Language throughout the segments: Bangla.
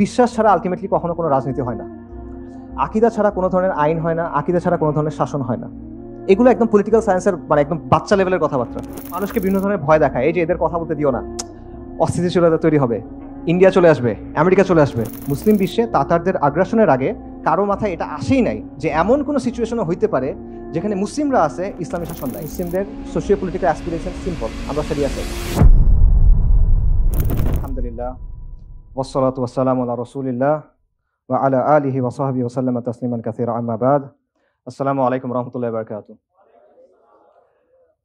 বিশ্বাস ছাড়া আলটিমেটলি কখনো কোনো রাজনীতি হয় না, আকিদা ছাড়া কোনো ধরনের আইন হয় না, আকিদা ছাড়া কোনো ধরনের শাসন হয় না। এগুলো একদম পলিটিক্যাল সায়েন্সের মানে একদম বাচ্চা লেভেলের কথাবার্তা। মানুষকে বিভিন্ন ধরনের ভয় দেখায়, এই যে এদের কথা বলতে দিও না, অস্থিতিশীলতা তৈরি হবে, ইন্ডিয়া চলে আসবে, আমেরিকা চলে আসবে। মুসলিম বিশ্বে তাতারদের আগ্রাসনের আগে কারো মাথায় এটা আসেই নাই যে এমন কোনো সিচুয়েশনও হইতে পারে যেখানে মুসলিমরা আছে, ইসলামী শাসন নাই। মুসলিমদের সোশিও পলিটিক্যাল অ্যাসপিরেশন সিম্পল, আমরা সেটি আছে। আলহামদুলিল্লাহ ওয়াসসালাতু ওয়াসসালামু আলা রাসূলিল্লাহ ওয়া আলা আলিহি ওয়া সাহবিহি ওয়া সাল্লামা তাসলিমান কাসীরা, আম্মা বাদ। আসসালামু আলাইকুম ওয়া রাহমাতুল্লাহি ওয়া বারাকাতুহু।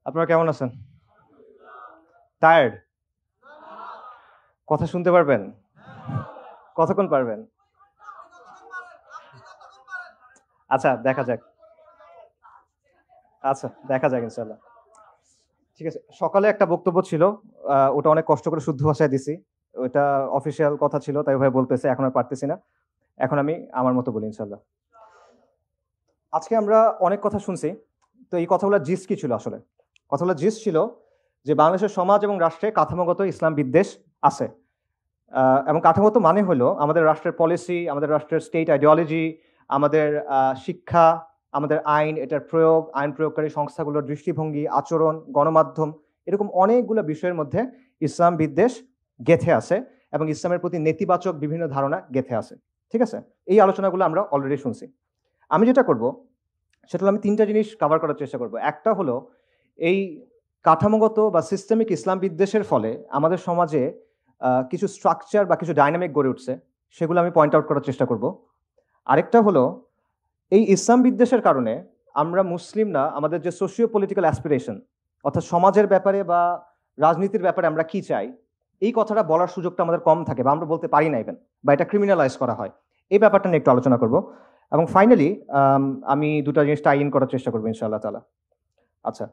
আপনারা কেমন আছেন? টায়ার্ড? কথা শুনতে পারবেন? কতক্ষণ পারবেন? আচ্ছা দেখা যাক, ইনশাআল্লাহ। ঠিক আছে, সকালে একটা বক্তব্য ছিল, ওটা অনেক কষ্ট করে শুদ্ধ ভাষায় দিছি। ওটা অফিসিয়াল কথা ছিল, তাই ভাই বলতেছে, এখন আর পারতেছি না। এখন আমি আমার মতো বলি ইনশাআল্লাহ। আজকে আমরা অনেক কথা শুনছি, তো এই কথাগুলোর জিস কি ছিল? আসলে কথাগুলোর জিস ছিল যে বাংলাদেশের সমাজ এবং রাষ্ট্রে কাঠামোগত ইসলাম বিদ্বেষ আছে, এবং কাঠামোগত মানে হলো আমাদের রাষ্ট্রের পলিসি, আমাদের রাষ্ট্রের স্টেট আইডিওলজি, আমাদের শিক্ষা, আমাদের আইন, এটার প্রয়োগ, আইন প্রয়োগকারী সংস্থাগুলোর দৃষ্টিভঙ্গি, আচরণ, গণমাধ্যম, এরকম অনেকগুলো বিষয়ের মধ্যে ইসলাম বিদ্বেষ গেঁথে আছে এবং ইসলামের প্রতি নেতিবাচক বিভিন্ন ধারণা গেঁথে আছে। ঠিক আছে, এই আলোচনাগুলো আমরা অলরেডি শুনছি। আমি যেটা করব সেটা হলো আমি তিনটা জিনিস কভার করার চেষ্টা করব। একটা হলো এই কাঠামোগত বা সিস্টেমিক ইসলাম বিদ্বেষের ফলে আমাদের সমাজে কিছু স্ট্রাকচার বা কিছু ডাইনামিক গড়ে উঠছে, সেগুলো আমি পয়েন্ট আউট করার চেষ্টা করব। আরেকটা হলো এই ইসলাম বিদ্বেষের কারণে আমরা মুসলিমরা আমাদের যে সোশিও পলিটিক্যাল অ্যাসপিরেশন, অর্থাৎ সমাজের ব্যাপারে বা রাজনীতির ব্যাপারে আমরা কি চাই, এই কথাটা বলার সুযোগটা আমাদের কম থাকে বা আমরা বলতে পারি না ইভেন, বা এটা ক্রিমিনালাইজ করা হয়। এই ব্যাপারটা নিয়ে একটু আলোচনা করব এবং ফাইনালি আমি দুটো জিনিস টাই ইন করার চেষ্টা করবো ইনশাআল্লাহ তাআলা। আচ্ছা,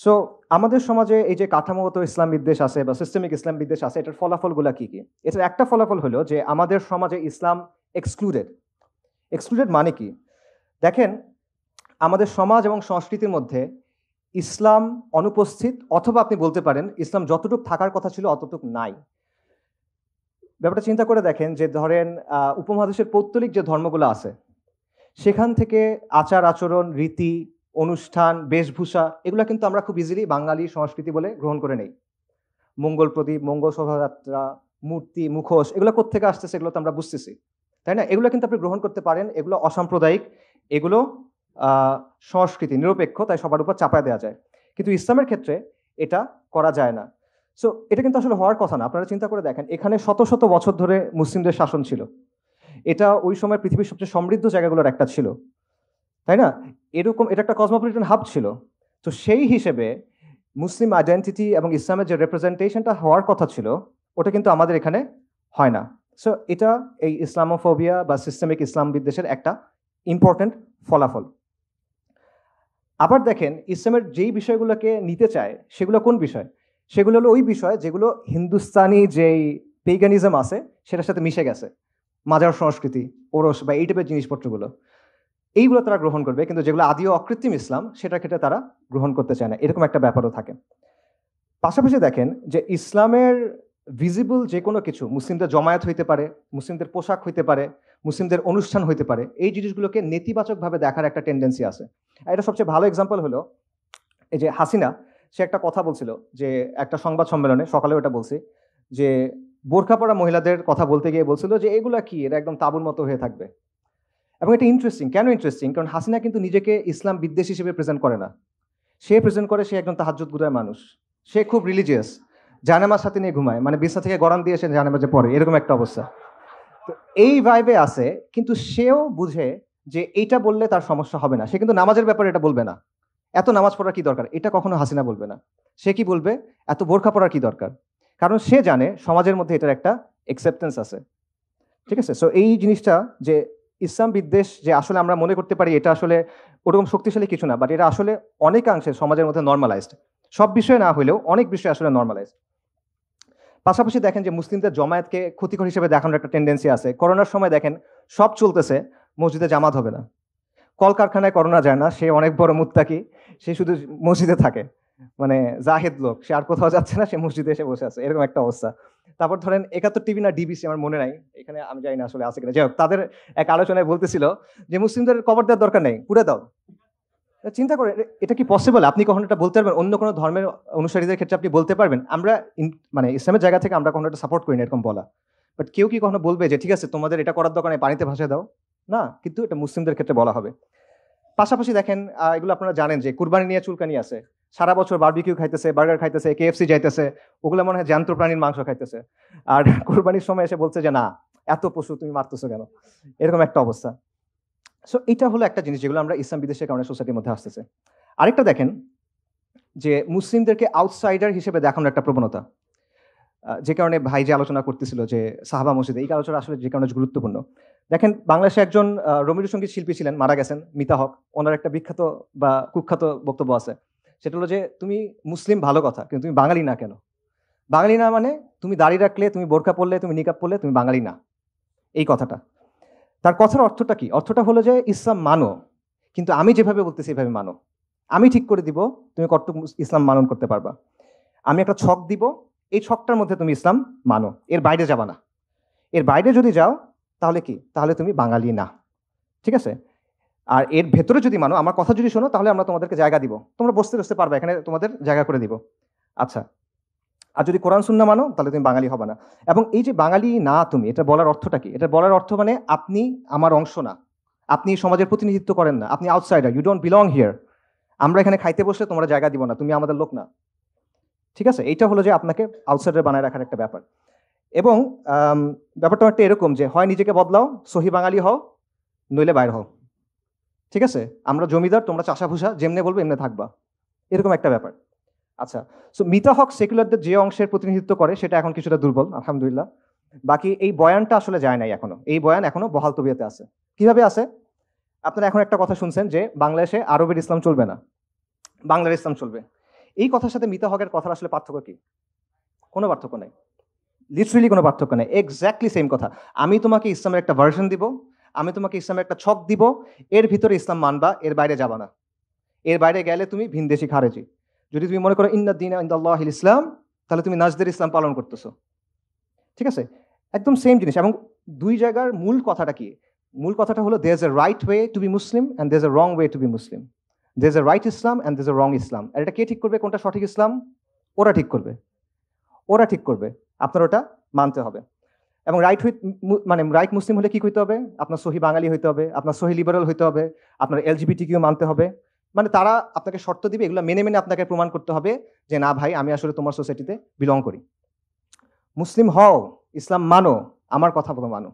সো আমাদের সমাজে এই যে কাঠামোগত ইসলাম বিদ্বেষ আছে বা সিস্টেমিক ইসলাম বিদ্বেষ আছে, এটার ফলাফলগুলো কি কি? এটার একটা ফলাফল হলো যে আমাদের সমাজে ইসলাম এক্সক্লুডেড। এক্সক্লুডেড মানে কি? দেখেন, আমাদের সমাজ এবং সংস্কৃতির মধ্যে ইসলাম অনুপস্থিত, অথবা আপনি বলতে পারেন ইসলাম যতটুকু থাকার কথা ছিল অতটুকু নাই। ব্যাপারটা চিন্তা করে দেখেন যে ধরেন উপমহাদেশের পৌত্তলিক যে ধর্মগুলো আছে, সেখান থেকে আচার আচরণ, রীতি, অনুষ্ঠান, বেশভূষা, এগুলো কিন্তু আমরা খুব ইজিলি বাঙালি সংস্কৃতি বলে গ্রহণ করে নেই। মঙ্গল প্রদীপ, মঙ্গল শোভাযাত্রা, মূর্তি, মুখোশ, এগুলো কোত্থেকে আসতেছে এগুলো তো আমরা বুঝতেছি, তাই না? এগুলো কিন্তু আপনি গ্রহণ করতে পারেন, এগুলো অসাম্প্রদায়িক, এগুলো সংস্কৃতি নিরপেক্ষ, তাই সবার উপর চাপায় দেওয়া যায়। কিন্তু ইসলামের ক্ষেত্রে এটা করা যায় না। সো এটা কিন্তু আসলে হওয়ার কথা না। আপনারা চিন্তা করে দেখেন, এখানে শত শত বছর ধরে মুসলিমদের শাসন ছিল, এটা ওই সময় পৃথিবীর সবচেয়ে সমৃদ্ধ জায়গাগুলোর একটা ছিল, তাই না? এরকম এটা একটা কসমোপলিটন হাব ছিল। তো সেই হিসেবে মুসলিম আইডেন্টিটি এবং ইসলামের যে রিপ্রেজেন্টেশনটা হওয়ার কথা ছিল, ওটা কিন্তু আমাদের এখানে হয় না। সো এটা এই ইসলামোফোবিয়া বা সিস্টেমিক ইসলাম বিদ্বেষের একটা ইম্পর্টেন্ট ফলাফল। আবার দেখেন, ইসলামের যেই বিষয়গুলোকে নিতে চায় সেগুলো কোন বিষয়? সেগুলো হলো ওই বিষয় যেগুলো হিন্দুস্তানি যেই পেগানিজম আছে সেটার সাথে মিশে গেছে, মাজার সংস্কৃতি, ওরস বা এই টাইপের জিনিসপত্রগুলো, এইগুলো তারা গ্রহণ করবে, কিন্তু যেগুলো আদিও অকৃত্রিম ইসলাম সেটার ক্ষেত্রে তারা গ্রহণ করতে চায় না। এরকম একটা ব্যাপারও থাকে। পাশাপাশি দেখেন যে ইসলামের ভিজিবল যে কোনো কিছু, মুসলিমদের জমায়েত হইতে পারে, মুসলিমদের পোশাক হইতে পারে, মুসলিমদের অনুষ্ঠান হইতে পারে, এই জিনিসগুলোকে নেতিবাচকভাবে দেখার একটা টেন্ডেন্সি আছে। আর এটা সবচেয়ে ভালো এক্সাম্পল হলো এই যে হাসিনা, সে একটা কথা বলছিল যে একটা সংবাদ সম্মেলনে, সকালে ওটা বলছি, যে বোরখা পরা মহিলাদের কথা বলতে গিয়ে বলছিল যে এগুলা কি, এটা একদম তাঁবুর মতো হয়ে থাকবে। এবং এটা ইন্টারেস্টিং। কেন ইন্টারেস্টিং? কারণ হাসিনা কিন্তু নিজেকে ইসলাম বিদ্বেষী হিসেবে প্রেজেন্ট করে না। সে প্রেজেন্ট করে সে একজন তাহাজ্জুদ গুজার মানুষ, সে খুব রিলিজিয়াস, জানামাজ সাথে নিয়ে ঘুমায়, মানে বিছনা থেকে গরম দিয়ে সে জানামাজে পড়ে, এরকম একটা অবস্থা। তো এই ভাইবে আছে, কিন্তু সেও বুঝে যে এইটা বললে তার সমস্যা হবে না। সে কিন্তু নামাজের ব্যাপারে এটা বলবে না, এত নামাজ পড়ার কি দরকার, এটা কখনো হাসিনা বলবে না। সে কি বলবে? এত বোরখা পড়ার কি দরকার, কারণ সে জানে সমাজের মধ্যে এটার একটা অ্যাকসেপ্টেন্স আছে। ঠিক আছে, সো এই জিনিসটা যে ইসলাম বিদ্বেষ যে আসলে আমরা মনে করতে পারি এটা আসলে ওরকম শক্তিশালী কিছু না, বাট এটা আসলে অনেকাংশে সমাজের মধ্যে নর্মালাইজড, সব বিষয়ে না হলেও অনেক বিষয় আসলে নর্মালাইজড। পাশাপাশি দেখেন যে মুসলিমদের জমায়েতকে ক্ষতিকর হিসেবে দেখানোর একটা টেন্ডেন্সি আছে। করোনার সময় দেখেন সব চলতেছে, মসজিদে জামাত হবে না। কলকারখানায় করোনা যায় না, সে অনেক বড় মুত্তাকি, সে শুধু মসজিদে থাকে, মানে জাহেদ লোক, সে আর কোথাও যাচ্ছে না, সে মসজিদে এসে বসে আছে, এরকম একটা অবস্থা। তারপর ধরেন ৭১ টিভি না ডিবিসি আমার মনে নাই, এখানে আমি জানি না আসলে আছে কিনা, যাই হোক তাদের এক আলোচনায় বলতেছিল যে মুসলিমদের কবর দেওয়ার দরকার নেই, পুড়ে দাও। চিন্তা করে এটা কি পসিবল? আপনি কখনো এটা বলতে পারবেন? অন্য কোনো ধর্মের অনুসারীদের ক্ষেত্রে আপনি বলতে পারবেন? আমরা মানে ইসলামের জায়গা থেকে আমরা কখনো এটা সাপোর্ট করি না এরকম বলা। বাট কেউ কি কখনো বলবে যে ঠিক আছে তোমাদের এটা করার দরকার নেই, পানিতে ভাসিয়ে দাও? না, কিন্তু এটা মুসলিমদের ক্ষেত্রে বলা হবে। পাশাপাশি দেখেন এগুলো আপনারা জানেন যে কুরবানি নিয়ে চুলকানি আছে, সারা বছর বারবিকিউ খাইতেছে, বার্গার খাইতেছে, কেএফসি যাইতেছে, ওগুলো মনে হয় জ্যান্ত প্রাণীর মাংস খাইতেছে, আর কুরবানির সময় এসে বলছে যে না এত পশু তুমি মারতেছো কেন, এরকম একটা অবস্থা। সো এটা হলো একটা জিনিস যেগুলো আমরা ইসলাম বিদেশের কারণে সোসাইটির মধ্যে আসতেছে। আরেকটা দেখেন যে মুসলিমদেরকে আউটসাইডার হিসেবে দেখানোর একটা প্রবণতা, যে কারণে ভাই যে আলোচনা করতেছিল যে সাহাবা মসজিদে, এই আলোচনা আসলে যে কারণে গুরুত্বপূর্ণ। দেখেন বাংলাদেশে একজন রবীন্দ্রসঙ্গীত শিল্পী ছিলেন, মারা গেছেন, মিতা হক। ওনার একটা বিখ্যাত বা কুখ্যাত বক্তব্য আছে, সেটা হলো যে তুমি মুসলিম ভালো কথা, কিন্তু তুমি বাঙালি না কেন? বাঙালি না মানে তুমি দাড়ি রাখলে, তুমি বোরকা পরলে, তুমি নিকাব পরলে তুমি বাঙালি না, এই কথাটা। তার কথার অর্থটা কি? অর্থটা হলো যে ইসলাম মানো, কিন্তু আমি যেভাবে বলতেছি এভাবে মানো। আমি ঠিক করে দিব তুমি কতটুকু ইসলাম মানন করতে পারবা। আমি একটা ছক দিব, এই ছকটার মধ্যে তুমি ইসলাম মানো, এর বাইরে যাবা না। এর বাইরে যদি যাও তাহলে কি? তাহলে তুমি বাঙালি না, ঠিক আছে? আর এর ভেতরে যদি মানো, আমার কথা যদি শোনো, তাহলে আমরা তোমাদেরকে জায়গা দিব, তোমরা বসতে বসতে পারবে, এখানে তোমাদের জায়গা করে দিব। আচ্ছা, আর যদি কোরআন সুন্নাহ মানো তাহলে তুমি বাঙালি হবে না। এবং এই যে বাঙালি না তুমি, এটা বলার অর্থটা কি? এটা বলার অর্থ মানে আপনি আমার অংশ না, আপনি সমাজের প্রতিনিধিত্ব করেন না, আপনি outsider, you don't belong here. আমরা এখানে খাইতে বসলে তোমরা জায়গা দিব না, তুমি আমাদের লোক না, ঠিক আছে? এইটা হলো যে আপনাকে আউটসাইডার বানায় রাখার একটা ব্যাপার। এবং ব্যাপারটা একটা এরকম যে হয় নিজেকে বদলাও, সহি বাঙালি হও, নইলে বাইর হও, ঠিক আছে? আমরা জমিদার, তোমরা চাষাভুষা, যেমনে বলবো এমনি থাকবা, এরকম একটা ব্যাপার। আচ্ছা, সো মিতা হক সেকুলারদের যে অংশের প্রতিনিধিত্ব করে সেটা এখন কিছুটা দুর্বল, আলহামদুলিল্লাহ। বাকি এই বয়ানটা আসলে যায় নাই এখনো, এই বয়ান এখনো বহাল তবিয়তে আছে। কিভাবে আছে? আপনারা এখন একটা কথা শুনছেন যে বাংলাদেশে আরবের ইসলাম চলবে না, বাংলার ইসলাম চলবে। এই কথার সাথে মিতা হকের কথার আসলে পার্থক্য কি? কোনো পার্থক্য নেই, লিটারেলি কোনো পার্থক্য নেই, এক্স্যাক্টলি সেম কথা। আমি তোমাকে ইসলামের একটা ভার্সন দিব, আমি তোমাকে ইসলামের একটা ছক দিব, এর ভিতরে ইসলাম মানবা, এর বাইরে যাবা না। এর বাইরে গেলে তুমি ভিনদেশি খারেজি। যদি তুমি মনে করো ইন্নাদ-দীন ইনদাল্লাহিল ইসলাম, তাহলে তুমি নাজদের ইসলাম পালন করতেছো, ঠিক আছে? একদম সেম জিনিস। এবং দুই জায়গার মূল কথাটা কি? মূল কথাটা হলো there is a right way to be Muslim and there is a wrong way to be Muslim. There is a right Islam and there is a wrong Islam. আর এটা কে ঠিক করবে কোনটা সঠিক ইসলাম? ওরা ঠিক করবে, ওরা ঠিক করবে, আপনার ওটা মানতে হবে। এবং রাইট উইথ মানে রাইট মুসলিম হলে কি হইতে হবে? আপনার সহি বাঙালি হইতে হবে, আপনার সহি লিবারাল হইতে হবে, আপনার এলজিবিটি কিউ মানতে হবে। মানে তারা আপনাকে শর্ত দিবে, এগুলো মেনে মেনে আপনাকে প্রমাণ করতে হবে যে না ভাই আমি আসলে তোমার সোসাইটিতে বিলং করি। মুসলিম হও, ইসলাম মানো, আমার কথা বলো মানো,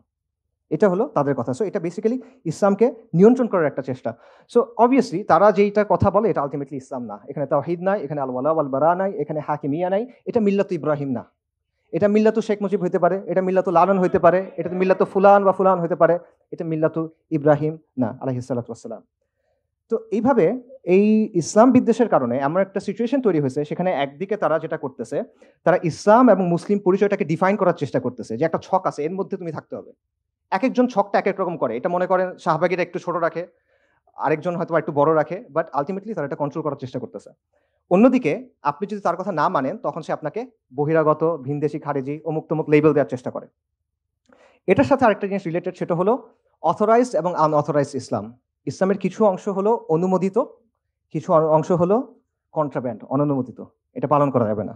এটা হলো তাদের কথা। সো এটা বেসিক্যালি ইসলামকে নিয়ন্ত্রণ করার একটা চেষ্টা। সো অবভিয়াসলি তারা যেইটা কথা বলে এটা আলটিমেটলি ইসলাম না। এখানে তাওহীদ নাই, এখানে আল ওয়ালা ওয়াল বারা নাই, এখানে হাকিমিয়া নাই, এটা মিল্লাত ইব্রাহিম না। এটা মিল্লাতু শেখ মুজিব হইতে পারে, এটা মিল্লাতু লালন হইতে পারে, এটা মিল্লাতু ফুলান বা ফুলান হইতে পারে, এটা মিল্লাতু ইব্রাহিম না আলাইহিস সালাতু ওয়াস সালাম। তো এইভাবে এই ইসলাম বিদ্বেষের কারণে এমন একটা সিচুয়েশন তৈরি হয়েছে, সেখানে একদিকে তারা যেটা করতেছে, তারা ইসলাম এবং মুসলিম পরিচয়টাকে ডিফাইন করার চেষ্টা করতেছে যে একটা ছক আছে, এর মধ্যে তুমি থাকতে হবে। এক একজন ছকটা এক এক রকম করে। এটা মনে করেন শাহবাগীরা একটু ছোট রাখে, আরেকজন হয়তো একটু বড় রাখে, বাট আলটিমেটলি তারা এটা কন্ট্রোল করার চেষ্টা করতেছে। অন্যদিকে আপনি যদি তার কথা না মানেন, তখন সে আপনাকে বহিরাগত, ভিনদেশি, খারেজি, অমুক তমুক লেবেল দেওয়ার চেষ্টা করে। এটার সাথে আরেকটা জিনিস রিলেটেড, সেটা হলো অথরাইজড এবং আনঅথরাইজড ইসলাম। ইসলামের কিছু অংশ হলো অনুমোদিত, কিছু অংশ হলো কন্ট্রাব্যান্ড, অননুমোদিত, এটা পালন করা যাবে না।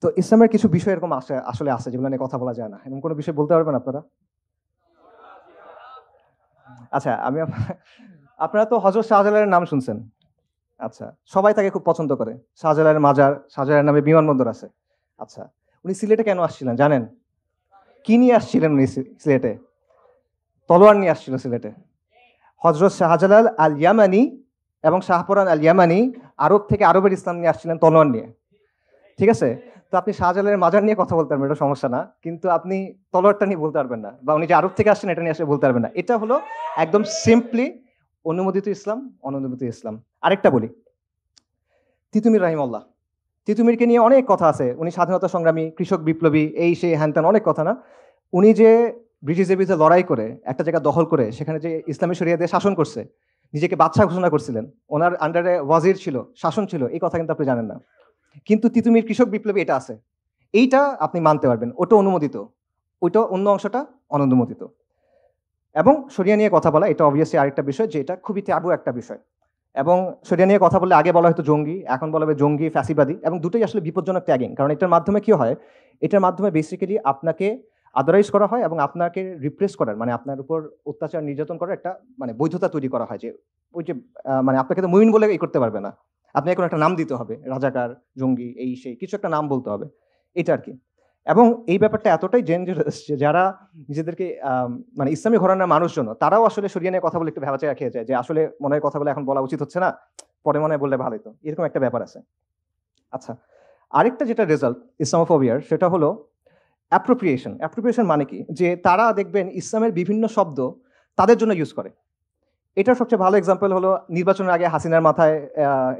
তো ইসলামের কিছু বিষয় এরকম আসলে আছে যেগুলো নিয়ে কথা বলা যায় না। এরকম কোনো বিষয় বলতে পারবেন আপনারা? আচ্ছা, আপনারা তো হযরত শাহজালালের নাম শুনছেন। আচ্ছা, সবাই তাকে খুব পছন্দ করে। শাহজালালের মাজার, শাহজালালের নামে বিমানবন্দর আছে। আচ্ছা, উনি সিলেটে কেন আসছিলেন জানেন? কি নিয়ে আসছিলেন উনি সিলেটে? তলোয়ার নিয়ে আসছিল সিলেটে। হযরত শাহজালাল আল ইয়ামানি এবং শাহপরান আল ইয়ামানি আরব থেকে আরবের ইসলাম নিয়ে আসছিলেন তলোয়ার নিয়ে, ঠিক আছে? তো আপনি শাহজালালের মাজার নিয়ে কথা বলতে পারবেন, এটা সমস্যা না, কিন্তু আপনি তলোয়ারটা নিয়ে বলতে পারবেন না, বা উনি যে আরব থেকে আসছেন এটা নিয়ে আসলে বলতে পারবেন না। এটা হলো একদম সিম্পলি অনুমোদিত ইসলাম, অনুমোদিত ইসলাম। আরেকটা বলি, তিতুমির রাহিমাহুল্লাহ, তিতুমিরকে নিয়ে অনেক কথা আছে। উনি স্বাধীনতা সংগ্রামী, কৃষক বিপ্লবী, এই সেই হ্যান অনেক কথা না। উনি যে ব্রিটিশদের বিরুদ্ধে লড়াই করে একটা জায়গা দখল করে সেখানে যে ইসলামী শরিয়া দিয়ে শাসন করছে, নিজেকে বাদশা ঘোষণা করছিলেন, ওনার আন্ডারে ওয়াজির ছিল, শাসন ছিল, এই কথা কিন্তু আপনি জানেন না। কিন্তু তিতুমির কৃষক বিপ্লবী এটা আছে, এইটা আপনি মানতে পারবেন, ওটা অনুমোদিত, ওইটা অন্য অংশটা অননুমোদিত। এবং শরিয়া নিয়ে কথা বলা এটা অবভিয়াসলি আরেকটা বিষয়, যে এটা খুবই ট্যাবু একটা বিষয়। এবং শরিয়া নিয়ে কথা বললে আগে বলা হয়তো জঙ্গি, এখন বলা হবে জঙ্গি, ফ্যাসিবাদী, এবং দুটোই আসলে বিপজ্জনক ট্যাগিং। কারণ এটার মাধ্যমে কি হয়, এটার মাধ্যমে বেসিক্যালি আপনাকে আদারাইজ করা হয় এবং আপনাকে রিপ্রেস করার, মানে আপনার উপর অত্যাচার নির্যাতন করার একটা মানে বৈধতা তৈরি করা হয়, যে ওই যে মানে আপনাকে তো মুমিন বলে এই করতে পারবে না, আপনি এখন একটা নাম দিতে হবে, রাজাকার, জঙ্গি, এই সেই কিছু একটা নাম বলতে হবে, এটা আর কি। এবং এই ব্যাপারটা এতটাই ডেঞ্জারাস যে যারা নিজেদেরকে মানে ইসলামী ঘরানার মানুষজন, তারাও আসলে শরিয়া নিয়ে কথা বলে একটু ভেবাচাকা খেয়ে যায়, যে আসলে মনে হয় কথাগুলো এখন বলা উচিত হচ্ছে না, পরে মনে হয় বললে ভালো হতো, এরকম একটা ব্যাপার আছে। আচ্ছা, আরেকটা যেটা রেজাল্ট ইসলামোফোবিয়ার, সেটা হলো অ্যাপ্রোপ্রিয়েশন। অ্যাপ্রোপ্রিয়েশন মানে কি, যে তারা দেখবেন ইসলামের বিভিন্ন শব্দ তাদের জন্য ইউজ করে। এটার সবচেয়ে ভালো এক্সাম্পল হলো নির্বাচনের আগে হাসিনার মাথায়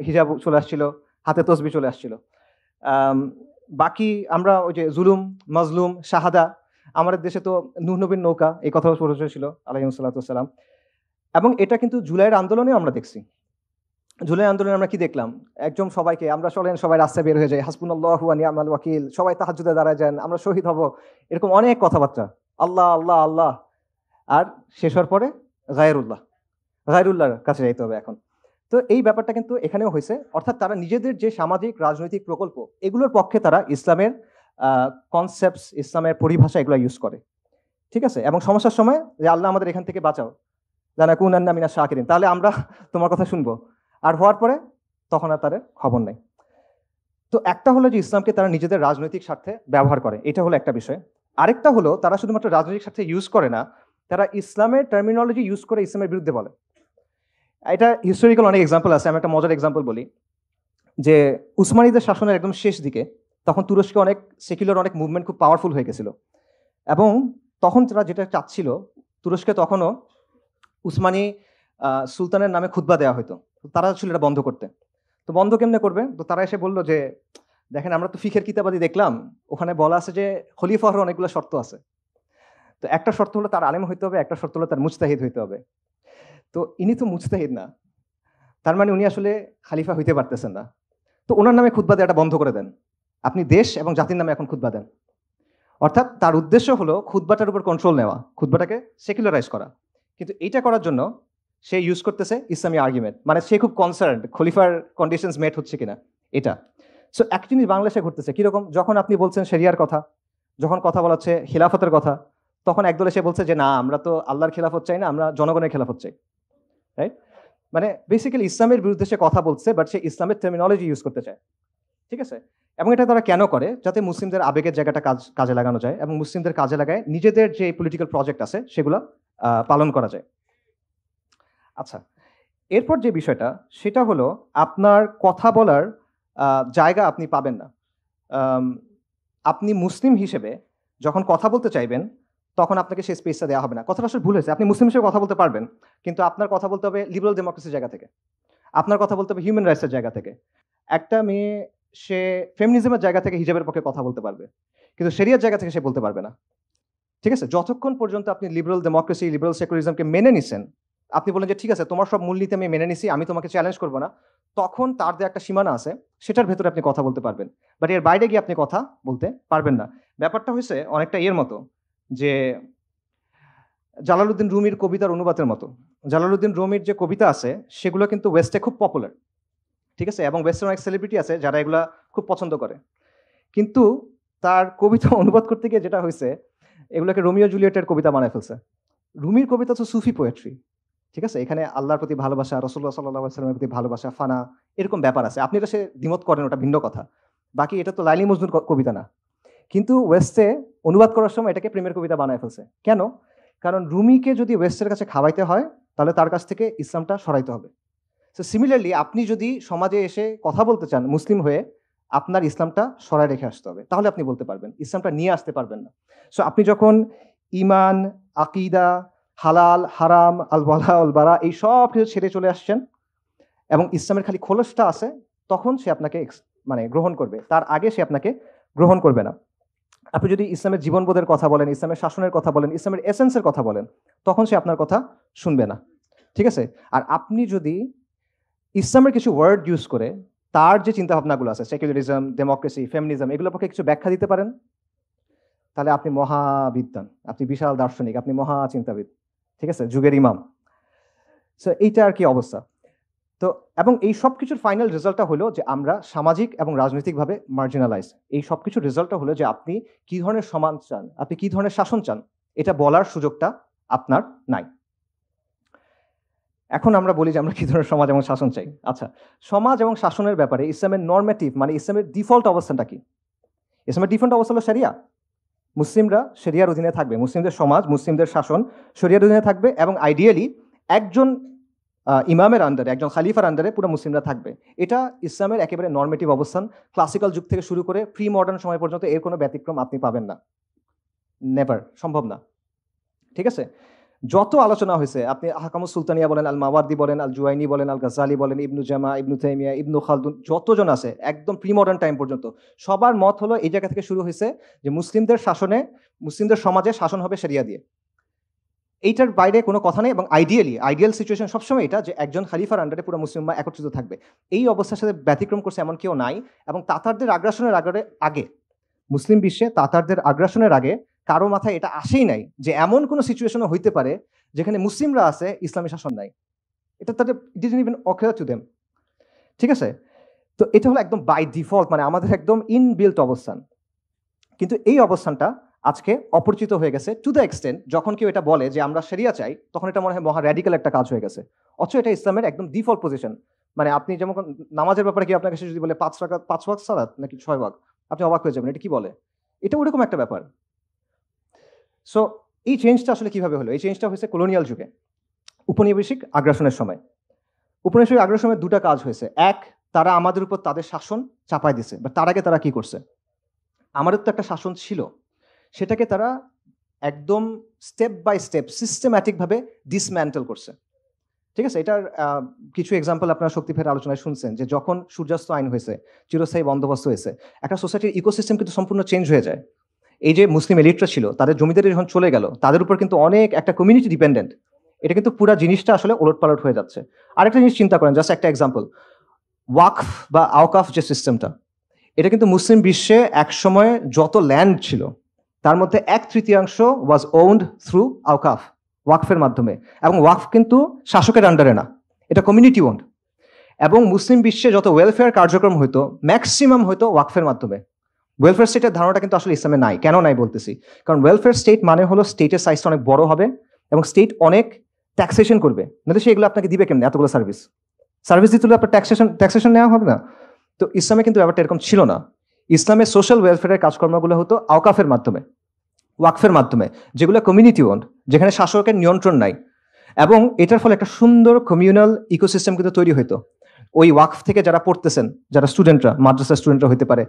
হিজাব চলে আসছিল, হাতে তসবি চলে আসছিল। বাকি আমরা ওই যে জুলুম, মাজলুম, শাহাদা, আমাদের দেশে তো নূহ নবীর নৌকা, এই কথাও প্রচলিত ছিল আলাইহিসসালাম। এবং এটা কিন্তু জুলাইয়ের আন্দোলনেও আমরা দেখছি। জুলাই আন্দোলনে আমরা কি দেখলাম, একদম সবাইকে আমরা চলেন, সবাই রাস্তায় বের হয়ে যায়, হাসবুনাল্লাহু ওয়া নি'মাল ওয়াকিল, সবাই তাহাজ্জুদে দাঁড়ায় যান, আমরা শহীদ হব, এরকম অনেক কথাবার্তা, আল্লাহ আল্লাহ আল্লাহ। আর শেষ হওয়ার পরে গায়রুল্লাহর কাছে যাইতে হবে এখন। তো এই ব্যাপারটা কিন্তু এখানেও হয়েছে, অর্থাৎ তারা নিজেদের যে সামাজিক রাজনৈতিক প্রকল্প, এগুলোর পক্ষে তারা ইসলামের কনসেপ্টস, ইসলামের পরিভাষা এগুলো ইউজ করে, ঠিক আছে। এবং সমস্যার সময় যে আল্লাহ আমাদের এখান থেকে বাঁচাও, লানাকুনান্না মিনাশ শাকিরিন, তাহলে আমরা তোমার কথা শুনবো, আর হওয়ার পরে তখন আর তাদের খবর নেই। তো একটা হলো যে ইসলামকে তারা নিজেদের রাজনৈতিক স্বার্থে ব্যবহার করে, এটা হলো একটা বিষয়। আরেকটা হলো তারা শুধুমাত্র রাজনৈতিক স্বার্থে ইউজ করে না, তারা ইসলামের টার্মিনোলজি ইউজ করে ইসলামের বিরুদ্ধে বলে। এটা হিস্টোরিক্যাল অনেক এক্সাম্পল আছে, আমি একটা মজার এক্সাম্পল বলি, যে উসমানীদের শাসনের একদম শেষ দিকে তখন তুরস্কে অনেক সেকুলার অনেক মুভমেন্ট খুব পাওয়ারফুল হয়ে গেছিল, এবং তখন তারা যেটা চাচ্ছিল, তুরস্কে তখনও উসমানী সুলতানের নামে খুতবা দেওয়া হতো, তারা ছিল এটা বন্ধ করতে। তো বন্ধ কেমনে করবে, তো তারা এসে বললো যে দেখেন আমরা তো ফিখের কিতাবাদি দেখলাম, ওখানে বলা আছে যে খলিফা হওয়ার অনেকগুলো শর্ত আছে। তো একটা শর্ত হলো তার আলেম হইতে হবে, একটা শর্ত হলো তার মুজতাহিদ হইতে হবে। তো ইনি তো মুজতাহিদ না, তার মানে উনি আসলে খালিফা হইতে পারতেছেন না। তো ওনার নামে খুতবা দেওয়াটা বন্ধ করে দেন, আপনি দেশ এবং জাতির নামে এখন খুতবা দেন। অর্থাৎ তার উদ্দেশ্য হলো খুতবাটার উপর কন্ট্রোল নেওয়া, খুতবাটাকে সেকুলারাইজ করা। কিন্তু এইটা করার জন্য সে ইউজ করতেছে ইসলামী আর্গুমেন্ট, মানে সে খুব কনসার্ন খলিফার কন্ডিশনস মেট হচ্ছে কিনা এটা। সো এক জিনিস বাংলাদেশে ঘটতেছে কিরকম, যখন আপনি বলছেন শরিয়ার কথা, যখন কথা বলা হচ্ছে খিলাফতের কথা, তখন একদল এসে বলছে যে না আমরা তো আল্লাহর খেলাফত চাই না, আমরা জনগণের খেলাফত চাই, রাইট? মানে বেসিক্যালি ইসলামের বিরুদ্ধে সে কথা বলছে, বাট সে ইসলামের টার্মিনোলজি ইউজ করতে চায়, ঠিক আছে। এবং এটা তারা কেন করে, যাতে মুসলিমদের আবেগের জায়গাটা কাজে লাগানো যায়, এবং মুসলিমদের কাজে লাগায় নিজেদের যে পলিটিক্যাল প্রজেক্ট আছে সেগুলো পালন করা যায়। আচ্ছা, এরপর যে বিষয়টা সেটা হলো আপনার কথা বলার জায়গা আপনি পাবেন না। আপনি মুসলিম হিসেবে যখন কথা বলতে চাইবেন, তখন আপনাকে সেই স্পেসটা দেওয়া হবে না। কথাটা আসলে ভুল হয়েছে, আপনি মুসলিম হিসেবে কথা বলতে পারবেন, কিন্তু আপনার কথা বলতে হবে লিবারাল ডেমোক্রেসির জায়গা থেকে, আপনার কথা বলতে হবে হিউম্যান রাইটসের জায়গা থেকে। একটা মেয়ে সে ফেমিনিজমের জায়গা থেকে হিজাবের পক্ষে কথা বলতে পারবে, কিন্তু শরিয়ার জায়গা থেকে সে বলতে পারবে না, ঠিক আছে। যতক্ষণ পর্যন্ত আপনি লিবারাল ডেমোক্রেসি, লিবারাল সেকুলারিজমকে মেনে নিছেন, আপনি বলেন যে ঠিক আছে তোমার সব মূলনীতি আমি মেনে নিছি, আমি তোমাকে চ্যালেঞ্জ করবো না, তখন তার যে একটা সীমানা আছে সেটার ভেতরে আপনি কথা বলতে পারবেন, বাট এর বাইরে গিয়ে আপনি কথা বলতে পারবেন না। ব্যাপারটা হয়েছে অনেকটা এর মতো, যে জালালউদ্দিন রুমির কবিতার অনুবাদের মতো। জালালউদ্দিন রুমির যে কবিতা আছে সেগুলো কিন্তু ওয়েস্টে খুব পপুলার, ঠিক আছে, এবং ওয়েস্টের অনেক সেলিব্রিটি আছে যারা এগুলা খুব পছন্দ করে। কিন্তু তার কবিতা অনুবাদ করতে গিয়ে যেটা হয়েছে, এগুলোকে রোমিও জুলিয়েটের কবিতা বানায় ফেলছে। রুমির কবিতা তো সুফি পোয়েট্রি, ঠিক আছে, এখানে আল্লাহর প্রতি ভালোবাসা, রসুল্লাহ সাল্লাহ সাল্লামের প্রতি ভালোবাসা, ফানা, এরকম ব্যাপার আছে। আপনি এটা সে দ্বিমত করেন, ওটা ভিন্ন কথা, বাকি এটা তো লাইলি মজনুর কবিতা না। কিন্তু ওয়েস্টে অনুবাদ করার সময় এটাকে প্রেমের কবিতা বানায় ফেলছে। কেন? কারণ রুমিকে যদি ওয়েস্টের কাছে খাওয়াইতে হয়, তাহলে তার কাছ থেকে ইসলামটা সরাইতে হবে। সো সিমিলারলি আপনি যদি সমাজে এসে কথা বলতে চান মুসলিম হয়ে, আপনার ইসলামটা সরাই রেখে আসতে হবে, তাহলে আপনি বলতে পারবেন, ইসলামটা নিয়ে আসতে পারবেন না। সো আপনি যখন ইমান, আকিদা, হালাল, হারাম, আল ওয়ালা আল বারা এই সব কিছু ছেড়ে চলে আসছেন, এবং ইসলামের খালি খোলসটা আছে, তখন সে আপনাকে মানে গ্রহণ করবে, তার আগে সে আপনাকে গ্রহণ করবে না। আপনি যদি ইসলামের জীবনবোধের কথা বলেন, ইসলামের শাসনের কথা বলেন, ইসলামের এসেন্সের কথা বলেন, তখন সে আপনার কথা শুনবে না, ঠিক আছে। আর আপনি যদি ইসলামের কিছু ওয়ার্ড ইউজ করে তার যে চিন্তা ভাবনাগুলো আছে, সেকুলারিজম, ডেমোক্রেসি, ফেমিনিজম, এগুলোর পক্ষে কিছু ব্যাখ্যা দিতে পারেন, তাহলে আপনি মহাবিদ্বান, আপনি বিশাল দার্শনিক, আপনি মহা চিন্তাবিদ, ঠিক আছে, যুগের ইমাম। সো এইটা আর কি অবস্থা। তো এবং এই সব কিছুর ফাইনাল রেজাল্টটা হলো যে আমরা সামাজিক এবং রাজনৈতিকভাবে মার্জিনালাইজ। এই সব কিছুর রেজাল্টটা হলো যে আপনি কি ধরনের সমাজ চান, আপনি কি ধরনের শাসন চান, এটা বলার সুযোগটা আপনার নাই। এখন আমরা বলি যে আমরা কি ধরনের সমাজ এবং শাসন চাই। আচ্ছা, সমাজ এবং শাসনের ব্যাপারে ইসলামের নর্মেটিভ মানে ইসলামের ডিফল্ট অবস্থানটা কি? ইসলামের ডিফল্ট অবস্থা হলো শরিয়া। মুসলিমরা শরিয়ার অধীনে থাকবে, মুসলিমদের সমাজ, মুসলিমদের শাসন শরিয়ার অধীনে থাকবে, এবং আইডিয়ালি একজন ইমামের আন্ডারে, একজন খালিফার আন্ডারে পুরো মুসলিমরা থাকবে। এটা ইসলামের একেবারে নর্মেটিভ অবস্থান। ক্লাসিক্যাল যুগ থেকে শুরু করে প্রি মডার্ন সময় পর্যন্ত এর কোনো ব্যতিক্রম আপনি পাবেন না, নেভার, সম্ভব না, ঠিক আছে। যত আলোচনা হয়েছে, আপনি আহকামুস সুলতানিয়া বলেন, আল মাওয়ার্দি বলেন, আল জুয়াইনি বলেন, আল গাজ্জালি বলেন, ইবনু জামা, ইবনু তাইমিয়া, ইবনু খালদুন, যতজন আছে একদম প্রি মডার্ন টাইম পর্যন্ত সবার মত হলো এই জায়গা থেকে শুরু হয়েছে যে মুসলিমদের শাসনে, মুসলিমদের সমাজে শাসন হবে শরিয়া দিয়ে। এইটার বাইরে কোনো কথা নেই। এবং আইডিয়াল সিচুয়েশন সবসময় এটা যে একজন খালিফার আন্ডারে পুরো মুসলিমরা একত্রিত থাকবে। এই অবস্থার সাথে ব্যতিক্রম করছে এমন কেউ নাই। এবং তাতারদের আগ্রাসনের আগে, মুসলিম বিশ্বে তাতারদের আগ্রাসনের আগে কারো মাথায় এটা আসেই নাই যে এমন কোনো সিচুয়েশনও হইতে পারে যেখানে মুসলিমরা আছে, ইসলামী শাসন নাই। এটা তাদের didn't even ochre to them, ঠিক আছে। তো এটা হলো একদম বাই ডিফল্ট, মানে আমাদের একদম ইনবিল্ট অবস্থান। কিন্তু এই অবস্থানটা আজকে অপরিচিত হয়ে গেছে টু দ্য এক্সটেন্ট, যখন কেউ এটা বলে যে আমরা শরিয়া চাই, তখন এটা মনে হয় মহা র্যাডিক্যাল একটা কাজ হয়ে গেছে। অথচ এটা ইসলামের একদম ডিফল্ট পজিশন। মানে আপনি যেমন নামাজের ব্যাপারে কি আপনার কাছে যদি বলে 5 ওয়াক্ত সালাত নাকি 6 ওয়াক্ত, আপনি অবাক হয়ে যাবেন, এটা কি বলে? এটা ওরকম একটা ব্যাপার। সো এই চেঞ্জটা আসলে কিভাবে হলো? এই চেঞ্জটা হয়েছে কলোনিয়াল যুগে, উপনিবেশিক আগ্রাসনের সময়। উপনিবেশিক আগ্রাসনের দুটা কাজ হয়েছে। এক, তারা আমাদের উপর তাদের শাসন চাপায় দিছে। বা তার আগে তারা কি করছে? আমাদের তো একটা শাসন ছিল, সেটাকে তারা একদম স্টেপ বাই স্টেপ সিস্টেম্যাটিকভাবে ডিসম্যান্টেল করছে, ঠিক আছে। এটার কিছু এক্সাম্পল আপনারা শক্তিফের আলোচনায় শুনছেন যে যখন সূর্যাস্ত আইন হয়েছে, চিরস্থায়ী বন্দোবস্ত হয়েছে, একটা সোসাইটির ইকোসিস্টেম কিন্তু সম্পূর্ণ চেঞ্জ হয়ে যায়। এই যে মুসলিম এলিটরা ছিল, তাদের জমিদারি যখন চলে গেল, তাদের উপর কিন্তু অনেক একটা কমিউনিটি ডিপেন্ডেন্ট। এটা কিন্তু পুরো জিনিসটা আসলে ওলটপালট হয়ে যাচ্ছে। আরেকটা জিনিস চিন্তা করেন, জাস্ট একটা এক্সাম্পল, ওয়াকফ বা আওকাফ যে সিস্টেমটা, এটা কিন্তু মুসলিম বিশ্বে একসময় যত ল্যান্ড ছিল তার মধ্যে 1/3 ওয়াজ ওন্ড থ্রু আওকাফ, ওয়াকফের মাধ্যমে। এবং ওয়াকফ কিন্তু শাসকের আন্ডারে না, এটা কমিউনিটি ওন্ড। এবং মুসলিম বিশ্বে যত ওয়েলফেয়ার কার্যক্রম হইতো ম্যাক্সিমাম হইতো ওয়াকফের মাধ্যমে। ওয়েলফেয়ার স্টেটের ধারণাটা কিন্তু আসলে ইসলামে নাই। কেন নাই বলতেছি, কারণ ওয়েলফেয়ার স্টেট মানে হলো স্টেটের সাইজটা অনেক বড় হবে এবং স্টেট অনেক ট্যাক্সেশন করবে, নাহলে সেগুলো আপনাকে দিবে কেমন? এতগুলো সার্ভিস দিতে হলে আপনার ট্যাক্সেশন নেওয়া হবে না। তো ইসলামে কিন্তু ব্যাপারটা এরকম ছিল না। ইসলামের সোশ্যাল ওয়েলফেয়ারের কাজকর্মগুলো হতো আওকাফের মাধ্যমে, ওয়াকফের মাধ্যমে, যেগুলো কমিউনিটি ওন্ড, যেখানে শাসকের নিয়ন্ত্রণ নাই। এবং এটার ফলে একটা সুন্দর কমিউনাল ইকোসিস্টেম কিন্তু তৈরি হইতো। ওই ওয়াকফ থেকে যারা পড়তেছেন, যারা স্টুডেন্টরা, মাদ্রাসার স্টুডেন্টরা হইতে পারে,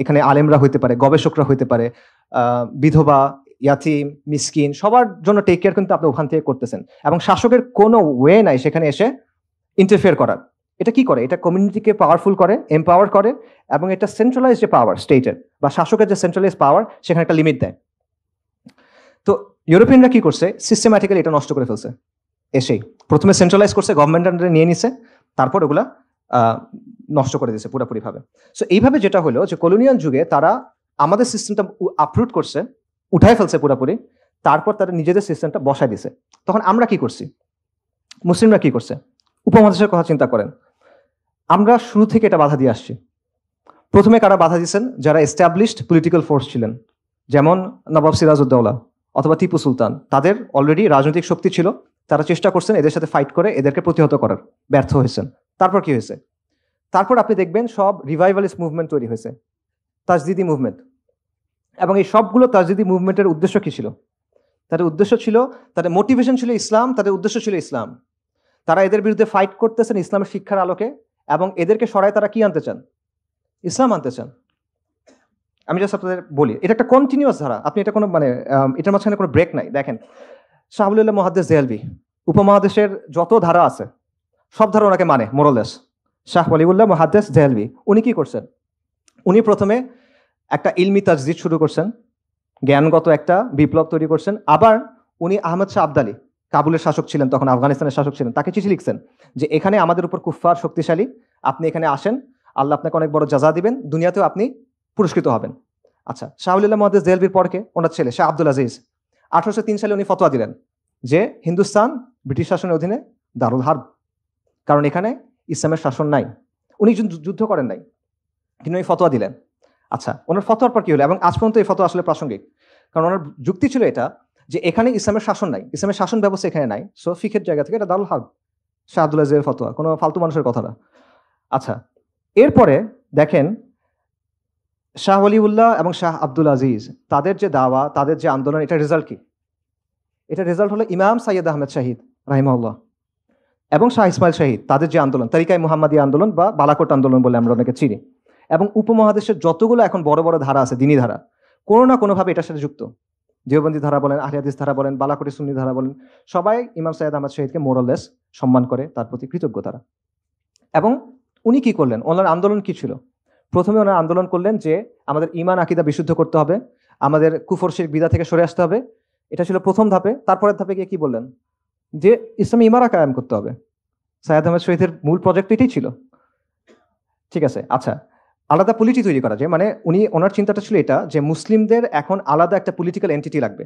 এখানে আলেমরা হইতে পারে, গবেষকরা হইতে পারে, বিধবা, ইয়াতিম, মিসকিন, সবার জন্য টেক কেয়ার কিন্তু আপনি ওখান থেকে করতেছেন। এবং শাসকের কোনো ওয়ে নাই সেখানে এসে ইন্টারফেয়ার করার। এটা কি করে? এটা কমিউনিটিকে পাওয়ারফুল করে, এম্পাওয়ার করে, এবং এটা সেন্ট্রালাইজ যে পাওয়ার স্টেটের বা শাসকের যে সেন্ট্রালাইজ পাওয়ার, সেখানে একটা লিমিট দেয়। তো ইউরোপিয়ানরা কি করছে? সিস্টেম্যাটিক্যালি এটা নষ্ট করে ফেলছে। এসেই প্রথমে সেন্ট্রালাইজ করছে, গভর্নমেন্ট আন্ডারে নিয়ে নিছে, তারপর ওগুলা নষ্ট করে দিয়েছে পুরোপুরিভাবে। সো এইভাবে যেটা হলো যে কলোনিয়াল যুগে তারা আমাদের সিস্টেমটা আপরুট করছে, উঠায় ফেলছে পুরোপুরি, তারপর তারা নিজেদের সিস্টেমটা বসায় দিছে। তখন আমরা কি করছি? মুসলিমরা কি করছে? উপমহাদেশের কথা চিন্তা করেন, আমরা শুরু থেকে এটা বাধা দিয়ে আসছি। প্রথমে কারা বাধা দিয়েছেন? যারা এস্টাবলিশড পলিটিক্যাল ফোর্স ছিলেন, যেমন নবাব সিরাজউদ্দৌলা অথবা টিপু সুলতান। তাদের অলরেডি রাজনৈতিক শক্তি ছিল, তারা চেষ্টা করছেন এদের সাথে ফাইট করে এদেরকে প্রতিহত করার, ব্যর্থ হয়েছেন। তারপর কি হয়েছে? তারপর আপনি দেখবেন সব রিভাইভালিস্ট মুভমেন্ট তৈরি হয়েছে, তাজদিদি মুভমেন্ট। এবং এই সবগুলো তাজদিদি মুভমেন্টের উদ্দেশ্য কি ছিল? তাদের উদ্দেশ্য ছিল, তাদের মোটিভেশন ছিল ইসলাম, তাদের উদ্দেশ্য ছিল ইসলাম। তারা এদের বিরুদ্ধে ফাইট করতেছেন ইসলামের শিক্ষার আলোকে, এবং এদেরকে সরায় তারা কি আনতে চান? ইসলাম আনতে চান। আমি জাস্ট আপনাদের বলি, এটা একটা কন্টিনিউয়াস ধারা, আপনি এটা কোনো মানে এটার মাঝখানে কোনো ব্রেক নাই। দেখেন, শাহ ওয়ালিউল্লাহ মুহাদ্দিস দেহলভী, উপমহাদেশের যত ধারা আছে সব ধারা ওনাকে মানে মোরলেস। শাহ ওয়ালিউল্লাহ মুহাদ্দিস দেহলভী উনি কি করছেন? উনি প্রথমে একটা ইলমি তাজদিদ শুরু করছেন, জ্ঞানগত একটা বিপ্লব তৈরি করছেন। আবার উনি আহমদ শাহ আবদালি, কাবুলের শাসক ছিলেন তখন, আফগানিস্তানের শাসক ছিলেন, তাকে চিঠি লিখছেন যে এখানে আমাদের উপর কুফফার শক্তিশালী, আপনি এখানে আসেন, আল্লাহ আপনাকে অনেক বড় জাযা দিবেন, দুনিয়াতেও আপনি পুরস্কৃত হবেন। আচ্ছা, শাহ ওলিউল্লাহ মুহাদ্দিস দেহলভির পরকে ওনার ছেলে শাহ আব্দুল আজিজ 1803 সালে উনি ফতোয়া দিলেন যে হিন্দুস্তান ব্রিটিশ শাসনের অধীনে দারুল হার্ব, কারণ এখানে ইসলামের শাসন নাই। উনি যুদ্ধ করেন নাই, কিন্তু উনি ফতোয়া দিলেন। আচ্ছা, ওনার ফতোয়ার পর কি হলো? এবং আজ পর্যন্ত এই ফতোয়া আসলে প্রাসঙ্গিক, কারণ ওনার যুক্তি ছিল এটা যে এখানে ইসলামের শাসন নাই, ইসলামের শাসন ব্যবস্থা এখানে নাই, সো ফিকের জায়গা থেকে এটা দারুল হার্ব। শাহ আব্দুল আজিজের ফতোয়া, কোনো ফালতু মানুষের কথা না। আচ্ছা, এরপরে দেখেন শাহ ওলিউল্লাহ এবং শাহ আব্দুল আজিজ তাদের যে দাওয়া, তাদের যে আন্দোলন, এটা রেজাল্ট কি? এটা রেজাল্ট হলো ইমাম সাইয়্যেদ আহমেদ শাহিদ রাহিমাহুল্লাহ এবং শাহ ইসমাইল শাহিদ, তাদের যে আন্দোলন, তারিকায়ে মুহাম্মাদিয়া আন্দোলন বা বালাকোট আন্দোলন বলে আমরা অনেকে চিনি। এবং উপমহাদেশের যতগুলো এখন বড় বড় ধারা আছে, দিনী ধারা, কোনো না কোনোভাবে এটার সাথে যুক্ত। দেওবন্দি ধারা বলেন, আহলে হাদিস ধারা বলেন, বালাকোটি সুন্নি ধারা বলেন, সবাই ইমাম সাইয়্যেদ আহমদ শহীদকে মোরাললেস সম্মান করে, তার প্রতি কৃতজ্ঞ তারা। এবং উনি কি করলেন? ওনার আন্দোলন কি ছিল? প্রথমে ওনার আন্দোলন করলেন যে আমাদের ঈমান আকীদা বিশুদ্ধ করতে হবে, আমাদের কুফর শিরক বিদআত থেকে সরে আসতে হবে। এটা ছিল প্রথম ধাপে। তারপরের ধাপে গিয়ে কি বললেন? যে ইসলামী ইমারা কায়েম করতে হবে। সাইয়্যেদ আহমদ শহীদের মূল প্রজেক্ট এটাই ছিল। ঠিক আছে, আচ্ছা, আলাদা পলিটি তৈরি করা যায়, মানে ওনার চিন্তাটা ছিল এটা যে মুসলিমদের এখন আলাদা একটা পলিটিক্যাল এন্টিটি লাগবে,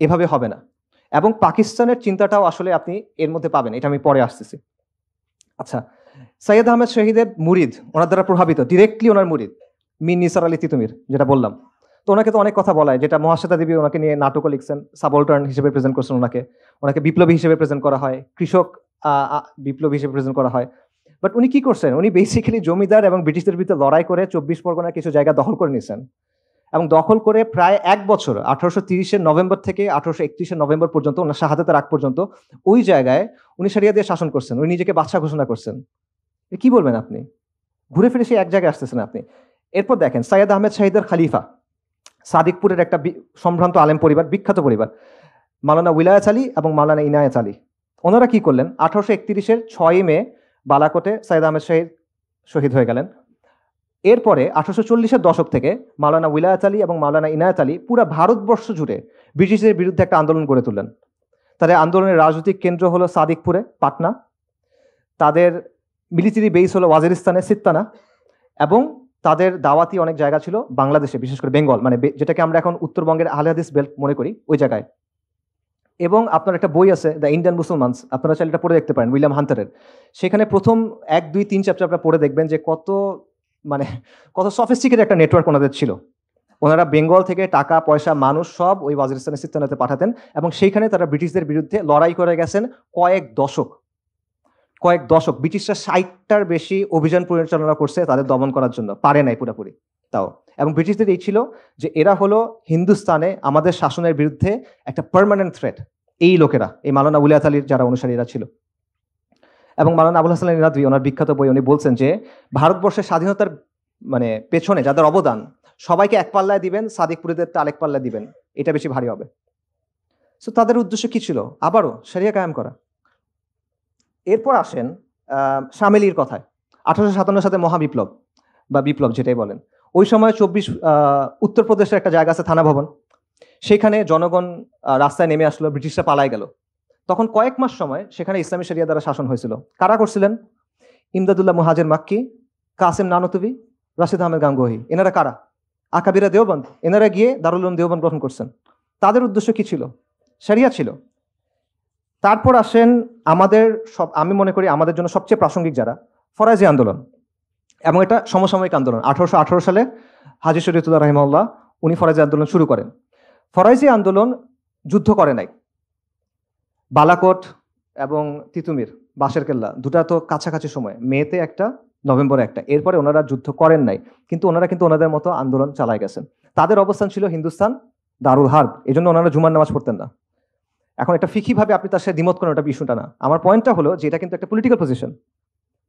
এভাবে হবে না। এবং পাকিস্তানের চিন্তাটাও আসলে আপনি এর মধ্যে পাবেন, এটা আমি পরে আসতেছি। আচ্ছা, সাইয়্যেদ আহমেদ শহীদের মুরিদ, ওনার দ্বারা প্রভাবিত, ডিরেক্টলি ওনার মুরিদ মীর নিসার আলী তিতুমির, যেটা বললাম। তো ওনাকে তো অনেক কথা বলা হয়, যেটা মহাশ্বেতা দেবী ওনাকে নিয়ে নাটকও লিখছেন, সাবঅল্টার্ন হিসেবে প্রেজেন্ট করছেন ওনাকে বিপ্লবী হিসেবে প্রেজেন্ট করা হয়, কৃষক বিপ্লবী হিসেবে প্রেজেন্ট করা হয়। বাট উনি কি করছেন? উনি বেসিক্যালি জমিদার এবং ব্রিটিশদের বিরুদ্ধে লড়াই করে 24 পরগনার কিছু জায়গা দখল করে নিয়েছেন, এবং দখল করে প্রায় 1 বছর 1830 নভেম্বর থেকে 1831 নভেম্বর পর্যন্ত, ওনার শাহাদাতের আগ পর্যন্ত ওই জায়গায় উনি শরিয়া দিয়ে শাসন করছেন। উনি নিজেকে বাদশা ঘোষণা করছেন। কি বলবেন আপনি? ঘুরে ফিরে সেই এক জায়গায় আসতেছেন আপনি। এরপর দেখেন সাইয়্যেদ আহমেদ শাহিদের খালিফা, সাদিকপুরের একটা সম্ভ্রান্ত আলেম পরিবার, বিখ্যাত পরিবার, মাওলানা উইলায়াত আলী এবং মাওলানা ইনায়েত আলী। ওনারা কি করলেন? 1831 6 মে বালাকোটে সাইয়্যেদ আহমেদ শাহিদ শহীদ হয়ে গেলেন। এরপরে 1840 দশক থেকে মাওলানা উইলায়াত আলী এবং মাওলানা ইনায়েত আলী পুরো ভারতবর্ষ জুড়ে ব্রিটিশদের বিরুদ্ধে একটা আন্দোলন গড়ে তুললেন। তাদের আন্দোলনের রাজনৈতিক কেন্দ্র হলো সাদিকপুরে, পাটনা। তাদের মিলিটারি বেস হলো ওয়াজিরিস্তানে, সিত্তানা। এবং তাদের দাওয়াতি অনেক জায়গা ছিল বাংলাদেশে, বিশেষ করে বেঙ্গল, মানে যেটাকে আমরা এখন উত্তরবঙ্গের আহলে হাদিস বেল্ট মনে করি, ওই জায়গায়। এবং আপনার একটা বই আছে, দ্য ইন্ডিয়ান মুসলমানস, আপনারা চাইলে এটা পড়ে দেখতে পারেন, উইলিয়াম হান্টারের। সেখানে প্রথম 1, 2, 3 চ্যাপ্টার আপনারা পড়ে দেখবেন যে কত সফিস্টিকেটেড একটা নেটওয়ার্ক ওনাদের ছিল। ওনারা বেঙ্গল থেকে টাকা পয়সা মানুষ সব ওই ওয়াজিরিস্তানে, সিত্তানাতে পাঠাতেন, এবং সেইখানে তারা ব্রিটিশদের বিরুদ্ধে লড়াই করে গেছেন কয়েক দশক। ব্রিটিশরা 60টার বেশি অভিযান পরিচালনা করছে তাদের দমন করার জন্য, পারে নাই পুরোপুরি তাও। এবং ব্রিটিশদের এই ছিল যে এরা হলো হিন্দুস্তানে আমাদের শাসনের বিরুদ্ধে একটা পার্মানেন্ট থ্রেট। এই লোকেরা, এই মাওলানা উলিয়াত আলীর যারা অনুসারীরা ছিল। এবং মাওলানা আবুল হাসান নিনাদভি ওনার বিখ্যাত বই, উনি বলছেন যে ভারতবর্ষের স্বাধীনতার পেছনে যাদের অবদান, সবাইকে এক পাল্লায় দিবেন, সাদিকপুরীদেরটা আরেক পাল্লায় দিবেন, এটা বেশি ভারী হবে। সো তাদের উদ্দেশ্য কি ছিল? আবারও শরিয়া কায়েম করা। এরপর আসেন শামেলির কথায়। 1857 সালে মহাবিপ্লব বা বিপ্লব যেটাই বলেন, ওই সময় উত্তরপ্রদেশের একটা জায়গা আছে থানা ভবন, সেখানে জনগণ রাস্তায় নেমে আসলো, ব্রিটিশরা পালায় গেল। তখন কয়েক মাস সময় সেখানে ইসলামী শরিয়া দ্বারা শাসন হয়েছিল। কারা করছিলেন? ইমদাদুল্লাহ মুহাজির মাক্কি, কাসেম নানতুবি, রাশিদ আহমেদ গাঙ্গোহী। এনারা কারা? আকাবিরা দেওবন্দ। এনারা গিয়ে দারুল উলুম দেওবন্দ গঠন করছেন। তাদের উদ্দেশ্য কি ছিল? শরিয়া ছিল। তারপর আসেন আমি মনে করি আমাদের জন্য সবচেয়ে প্রাসঙ্গিক যারা, ফরাজি আন্দোলন। এবং এটা সমসাময়িক আন্দোলন। 1818 সালে হাজী শরীয়তুল্লাহ রাহিমাহুল্লাহ উনি ফরাজি আন্দোলন শুরু করেন। ফরাজি আন্দোলন যুদ্ধ করে নাই। বালাকোট এবং তিতুমির, বাঁশের কেল্লা, দুটা তো কাছাকাছি সময়, মেতে একটা, নভেম্বরে একটা। এরপরে ওনারা যুদ্ধ করেন নাই, কিন্তু ওনারা ওনাদের মতো আন্দোলন চালায় গেছেন। তাদের অবস্থান ছিল হিন্দুস্তান দারুল হার্ব, এই জন্য ওনারা জুমার নামাজ পড়তেন না। এখন এটা ফিকিভাবে আপনি তার সাথে দ্বিমত করেন, ওটা ইস্যুটা না। আমার পয়েন্টটা হলো যে এটা কিন্তু একটা পলিটিক্যাল পজিশন।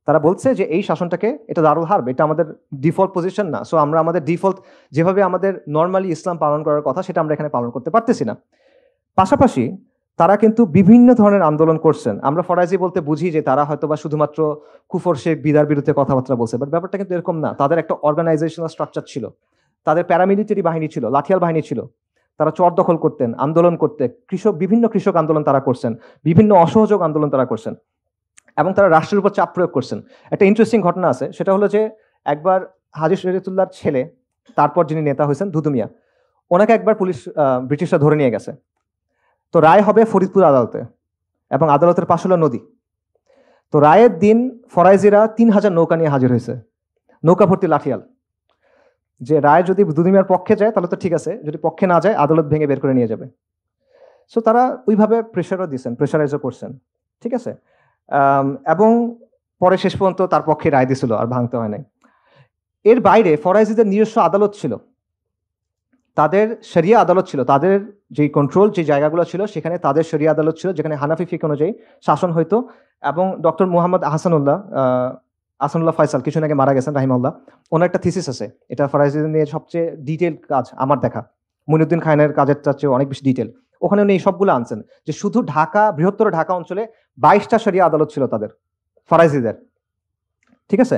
তারা বলছে যে এই শাসনটাকে, এটা দারুল হার্ব, এটা আমাদের ডিফল্ট পজিশন না। সো আমরা আমাদের ডিফল্ট যেভাবে আমাদের নর্মালি ইসলাম পালন করার কথা, সেটা আমরা এখানে পালন করতে পারতেছি না। পাশাপাশি তারা কিন্তু বিভিন্ন ধরনের আন্দোলন করছেন। আমরা ফরাজি বলতে বুঝি যে তারা হয়তো বা শুধুমাত্র কুফর শিরক বিদআর বিরুদ্ধে কথাবার্তা বলছে, বাট ব্যাপারটা কিন্তু এরকম না। তাদের একটা অর্গানাইজেশনাল স্ট্রাকচার ছিল, তাদের প্যারামিলিটারি বাহিনী ছিল, লাঠিয়াল বাহিনী ছিল। তারা চর দখল করতেন, আন্দোলন করতে, বিভিন্ন কৃষক আন্দোলন তারা করছেন, বিভিন্ন অসহযোগ আন্দোলন তারা করছেন। এবং তারা রাষ্ট্রের উপর চাপ প্রয়োগ করছেন। একটা ইন্টারেস্টিং ঘটনা আছে, সেটা হলো যে একবার হাজী শরীয়তুল্লাহর ছেলে, তারপর যিনি নেতা হয়েছেন দুদু মিয়া, ওনাকে একবার পুলিশ ব্রিটিশরা ধরে নিয়ে গেছে। তো রায় হবে ফরিদপুর আদালতে, এবং আদালতের পাশ হলো নদী। তো রায়ের দিন ফরাইজিরা 3000 নৌকা নিয়ে হাজির হয়েছে, নৌকা ভর্তি লাঠিয়াল। যে রায় যদি দুদু মিয়ার পক্ষে যায় তাহলে তো ঠিক আছে, যদি পক্ষে না যায় আদালত ভেঙে বের করে নিয়ে যাবে। সো তারা ওইভাবে প্রেশারও দিচ্ছেন, প্রেশারাইজও করছেন, ঠিক আছে। এবং পরে শেষ পর্যন্ত তার পক্ষে রায় দিছিল, আর ভাঙতে হয় নাই। এর বাইরে ফরাইজিদের নিজস্ব আদালত ছিল, তাদের শরিয়া আদালত ছিল, তাদের যে কন্ট্রোল যে জায়গাগুলো ছিল সেখানে তাদের শরিয়া আদালত ছিল, যেখানে হানাফি ফিক অনুযায়ী শাসন হইতো। এবং ডক্টর মুহাম্মদ আহসানুল্লাহ ফয়সাল কিছুদিন আগে মারা গেছেন রাহিমাহুল্লাহ, ওনার একটা থিসিস আছে, এটা ফরাইজিদের নিয়ে সবচেয়ে ডিটেল কাজ আমার দেখা, মুইনুদ্দিন খানের কাজের চেয়ে অনেক বেশি ডিটেল। ওখানে উনি সবগুলো আনছেন যে শুধু ঢাকা, বৃহত্তর ঢাকা অঞ্চলে 22টা শরিয়া আদালত ছিল তাদের, ফরাইজিদের, ঠিক আছে।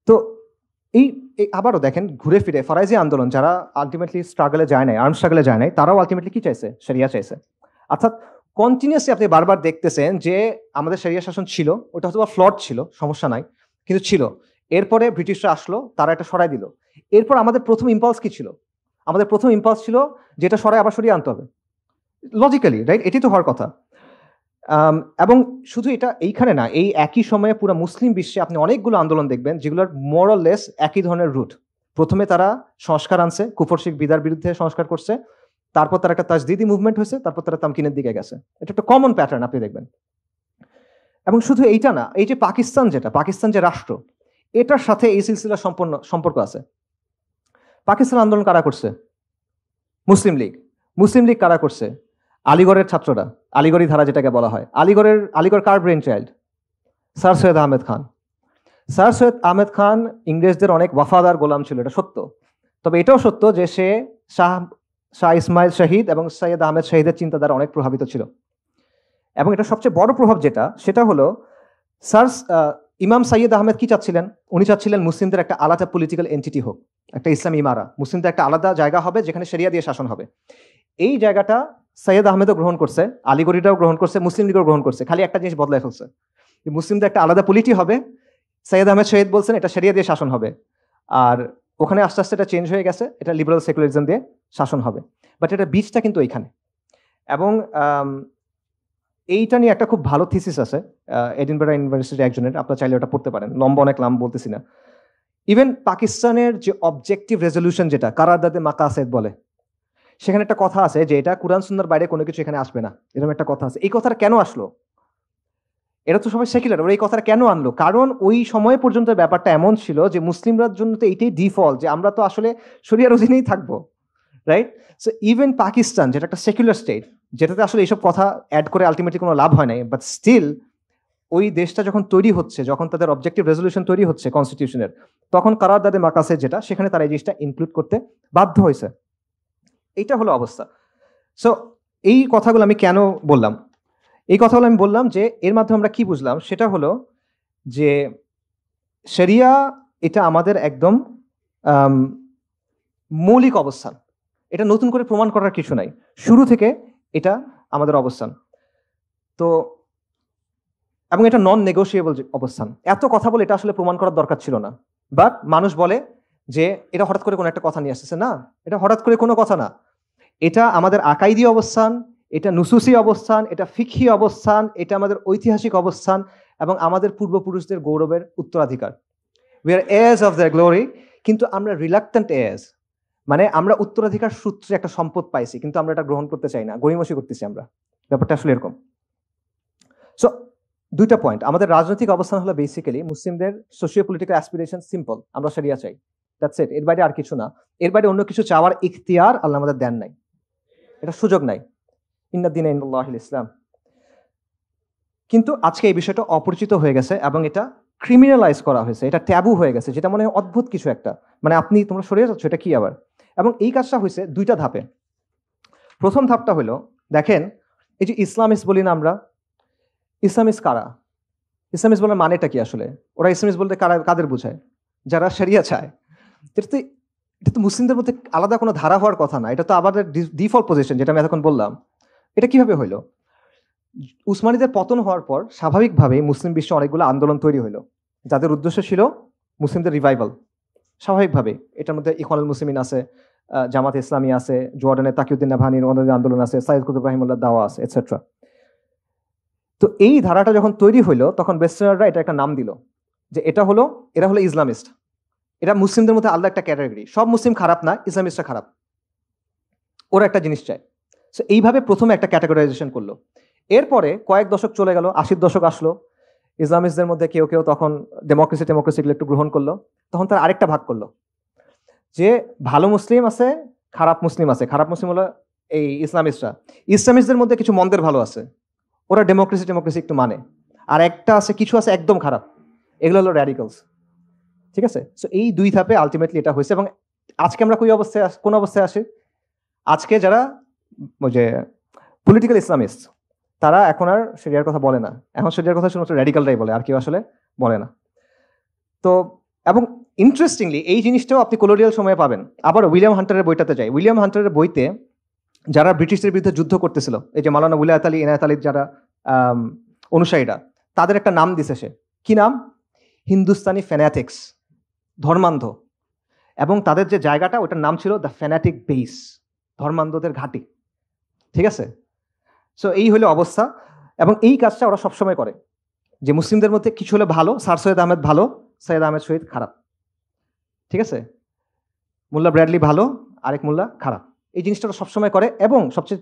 তো এই আবারও দেখেন ঘুরে ফিরে ফরাইজি আন্দোলন যারা আলটিমেটলি স্ট্রাগলে যায় নাই, আর্ম স্ট্রাগলে যায় নাই, তারাও আলটিমেটলি কি চাইছে? শরিয়া চাইছে। অর্থাৎ কন্টিনিউসলি আপনি বারবার দেখতেছেন যে আমাদের শরিয়া শাসন ছিল, ওটা হয়তো ফ্লড ছিল, সমস্যা নাই, কিন্তু ছিল। এরপরে ব্রিটিশরা আসলো, তারা এটা সরাই দিল। এরপর আমাদের প্রথম ইম্পালস কি ছিল? আমাদের প্রথম ইম্পালস ছিল যেটা সরাই আবার সরিয়ে আনতে হবে, লজিক্যালি, রাইট? এটি তো হওয়ার কথা। এবং শুধু এটা এইখানে না, এই একই সময়ে পুরো মুসলিম বিশ্বে আপনি অনেকগুলো আন্দোলন দেখবেন যেগুলোর মোরাললেস একই ধরনের রুট। প্রথমে তারা সংস্কার আনছে, কুফর শিরক বিদার বিরুদ্ধে সংস্কার করছে, তারপর তারা একটা তাজদিদি মুভমেন্ট হয়েছে, তারপর তারা তামকিনের দিকে গেছে। এটা একটা কমন প্যাটার্ন আপনি দেখবেন। এবং শুধু এইটা না, এই যে পাকিস্তান যে রাষ্ট্র, এটার সাথে এই সিলসিলা সম্পর্ক আছে। পাকিস্তান আন্দোলন কারা করছে? মুসলিম লীগ কারা করছে? আলিগড়ের ছাত্ররা, আলিগড়ি ধারা যেটাকে বলা হয়। আলিগড় কার brain child? Sir Syed Ahmed Khan ইংরেজদের অনেক ওয়াফাদার গোলাম ছিল, এটা সত্য। তবে এটাও সত্য যে সে শাহ ইসমাইল শহীদ এবং সৈয়দ আহমেদ শহীদের চিন্তাধারা অনেক প্রভাবিত ছিল। এবং এটা সবচেয়ে বড় প্রভাব সেটা হলো ইমাম সৈয়দ আহমেদ কি চাচ্ছিলেন? উনি চাচ্ছিলেন মুসলিমদের একটা আলাদা পলিটিক্যাল এন্টিটি হোক, একটা ইসলামী ইমারা, মুসলিমদের একটা আলাদা জায়গা হবে যেখানে শরিয়া দিয়ে শাসন হবে। এই জায়গাটা সৈয়দ আহমেদও গ্রহণ করছে, আলিগড়িটাও গ্রহণ করছে, মুসলিম লীগও গ্রহণ করছে। খালি একটা জিনিস বদলাই ফেলছে, মুসলিমদের একটা আলাদা পলিটি হবে। সৈয়দ আহমেদ শহীদ বলছেন এটা শরিয়া দিয়ে শাসন হবে, আর ওখানে আস্তে আস্তে এটা চেঞ্জ হয়ে গেছে, এটা লিবারাল সেকুলারিজম দিয়ে শাসন হবে। বাট এটা বীজটা কিন্তু এইখানে। এবং এইটা নিয়ে একটা খুব ভালো থিসিস আছে এডিনবারা ইউনিভার্সিটির একজনের, আপনারা চাইলে ওটা পড়তে পারেন, লম্বা অনেক নাম বলতেছি না। ইভেন পাকিস্তানের যে অবজেক্টিভ রেজলিউশন, যেটা কারারদাদে মাকাসেদ বলে, সেখানে একটা কথা আছে যে এটা কুরআন সুন্নাহর বাইরে কোনো কিছু এখানে আসবে না, এরকম একটা কথা আছে। এই কথাটা কেন আসলো? এরা তো সবাই সেকুলার, ওরা এই কথাটা কেন আনলো? কারণ ওই সময় পর্যন্ত ব্যাপারটা এমন ছিল যে মুসলিমরার জন্য তো এইটাই ডিফল্ট, যে আমরা তো আসলে শরিয়ার অধীনেই থাকবো, রাইট? সো ইভেন পাকিস্তান, যেটা একটা সেকুলার স্টেট, যেটাতে আসলে এইসব কথা অ্যাড করে আলটিমেটলি কোনো লাভ হয় নাই, বাট স্টিল ওই দেশটা যখন তৈরি হচ্ছে, যখন তাদের অবজেক্টিভ রেজলিউশন তৈরি হচ্ছে কনস্টিটিউশনের, তখন কারারদাদে মাকাসেদ যেটা, সেখানে তারা এই জিনিসটা ইনক্লুড করতে বাধ্য হয়েছে। এইটা হলো অবস্থা। সো এই কথাগুলো আমি কেন বললাম? এই কথাগুলো আমি বললাম যে এর মাধ্যমে আমরা কি বুঝলাম, সেটা হলো যে শরিয়া এটা আমাদের একদম মৌলিক অবস্থান, এটা নতুন করে প্রমাণ করার কিছু নাই, শুরু থেকে এটা আমাদের অবস্থান। তো এবং এটা নন নেগোশিয়েবল অবস্থান। এত কথা বলে এটা আসলে প্রমাণ করার দরকার ছিল না, বাট মানুষ বলে যে এটা হঠাৎ করে কোনো একটা কথা নিয়ে আসতেছে। না, এটা হঠাৎ করে কোনো কথা না, এটা আমাদের আকাইদি অবস্থান, এটা নুসুসি অবস্থান, এটা ফিকহি অবস্থান, এটা আমাদের ঐতিহাসিক অবস্থান এবং আমাদের পূর্বপুরুষদের গৌরবের উত্তরাধিকার। We are heirs of their glory, কিন্তু আমরা রিলাক্টেন্ট heirs, মানে আমরা উত্তরাধিকার সূত্রে একটা সম্পদ পাইছি, কিন্তু আমরা এটা গ্রহণ করতে চাই না, গড়িমসি করতেছি আমরা। ব্যাপারটা আসলে এরকম। সো দুইটা পয়েন্ট, আমাদের রাজনৈতিক অবস্থান হলো বেসিক্যালি মুসলিমদের সোশিও পলিটিক্যাল অ্যাসপিরেশন সিম্পল, আমরা শরিয়া চাই, দ্যাটস ইট। এর বাইরে আর কিছু না, এর বাইরে অন্য কিছু চাওয়ার ইখতিয়ার আল্লাহ আমাদের দেন নাই, এটা সুযোগ নাই। ইন্নাদ-দীনা ইনদাল্লাহিল ইসলাম। কিন্তু আজকে এই বিষয়টা অপরিচিত হয়ে গেছে এবং এটা ক্রিমিনালাইজ করা হয়েছে, এটা ট্যাবু হয়ে গেছে, যেটা মনে হয় অদ্ভুত কিছু একটা, মানে আপনি তোমরা সরিয়ে যাচ্ছ, এটা কি আবার? এবং এই কাজটা হয়েছে দুইটা ধাপে। প্রথম ধাপটা হলো, দেখেন এই যে ইসলামিস্ট বলি না আমরা, ইসলামিস্ট কারা? ইসলামিস্ট বলার মানেটা কি আসলে? ওরা ইসলামিস্ট বলতে কাদের বোঝায়? যারা শরিয়া চায়। এটা তো মুসলিমদের মধ্যে আলাদা কোনো ধারা হওয়ার কথা না, এটা তো আমাদের ডিফল্ট পজিশন, যেটা আমি এতক্ষণ বললাম। এটা কিভাবে হইলো? উসমানীদের পতন হওয়ার পর স্বাভাবিকভাবেই মুসলিম বিশ্বে অনেকগুলো আন্দোলন তৈরি হলো, যাদের উদ্দেশ্য ছিল মুসলিমদের রিভাইভাল। স্বাভাবিকভাবে এটার মধ্যে ইখওয়ানুল মুসলিমিন আছে, জামাত ইসলামী আছে, জর্ডানের তাকিউদ্দিন নাভানির অন্যান্য আন্দোলন আছে, সাইয়েদ কুতুব রাহিমাহুল্লাহ দাওয়া আছে, এটসেট্রা। তো এই ধারাটা যখন তৈরি হইলো তখন ওয়েস্টার্নাররা এটা একটা নাম দিল যে এরা হলো ইসলামিস্ট। এটা মুসলিমদের মধ্যে আলাদা একটা ক্যাটাগরি, সব মুসলিম খারাপ না, ইসলামিস্টরা খারাপ, ওরা একটা জিনিস চায়। সো এইভাবে প্রথমে একটা ক্যাটাগরাইজেশন করলো। এরপরে কয়েক দশক চলে গেল, 80-র দশক আসলো, ইসলামিস্টদের মধ্যে কেউ কেউ তখন ডেমোক্রেসিগুলো একটু গ্রহণ করলো। তখন তারা আরেকটা ভাগ করলো যে ভালো মুসলিম আছে, খারাপ মুসলিম আছে। খারাপ মুসলিম হলো এই ইসলামিস্টরা। ইসলামিস্টদের মধ্যে কিছু মন্দের ভালো আছে, ওরা ডেমোক্রেসি একটু মানে। আর একটা আছে, কিছু আছে একদম খারাপ, এগুলো হলো র্যাডিক্যালস। ঠিক আছে? সো এই দুই ধাপে আলটিমেটলি এটা হয়েছে। এবং আজকে আমরা কোন অবস্থায় আসি? আজকে যারা ওই যে পলিটিক্যাল ইসলামিস্ট, তারা এখন আর শরিয়ার কথা বলে না। এখন শরিয়ার কথা শুধুমাত্র র্যাডিক্যালরাই বলে, আর কেউ আসলে বলে না। তো এবং ইন্টারেস্টিংলি এই জিনিসটাও আপনি কলোনিয়াল সময়ে পাবেন। আবার উইলিয়াম হান্টারের বইটাতে যাই। উইলিয়াম হান্টারের বইতে যারা ব্রিটিশদের বিরুদ্ধে যুদ্ধ করতেছিল, এই যে মাওলানা উলায়াত আলী, ইনায়াত আলীর যারা অনুসারীরা, তাদের একটা নাম দিছে সে। কি নাম? হিন্দুস্তানি ফ্যানাটিক্স, ধর্মান্ধ। এবং তাদের যে জায়গাটা, ওটার নাম ছিল দ্য ফ্যানাটিক বেস, ধর্মান্ধদের ঘাঁটি। ঠিক আছে? সো এই হলো অবস্থা। এবং এই কাজটা ওরা সবসময় করে যে মুসলিমদের মধ্যে কিছু হলে ভালো, স্যার সৈয়দ আহমেদ ভালো, সৈয়দ আহমেদ শহীদ খারাপ। ঠিক আছে? মোল্লা ব্র্যাডলি ভালো, আরেক মোল্লা খারাপ। এই জিনিসটা ওরা সবসময় করে। এবং সবচেয়ে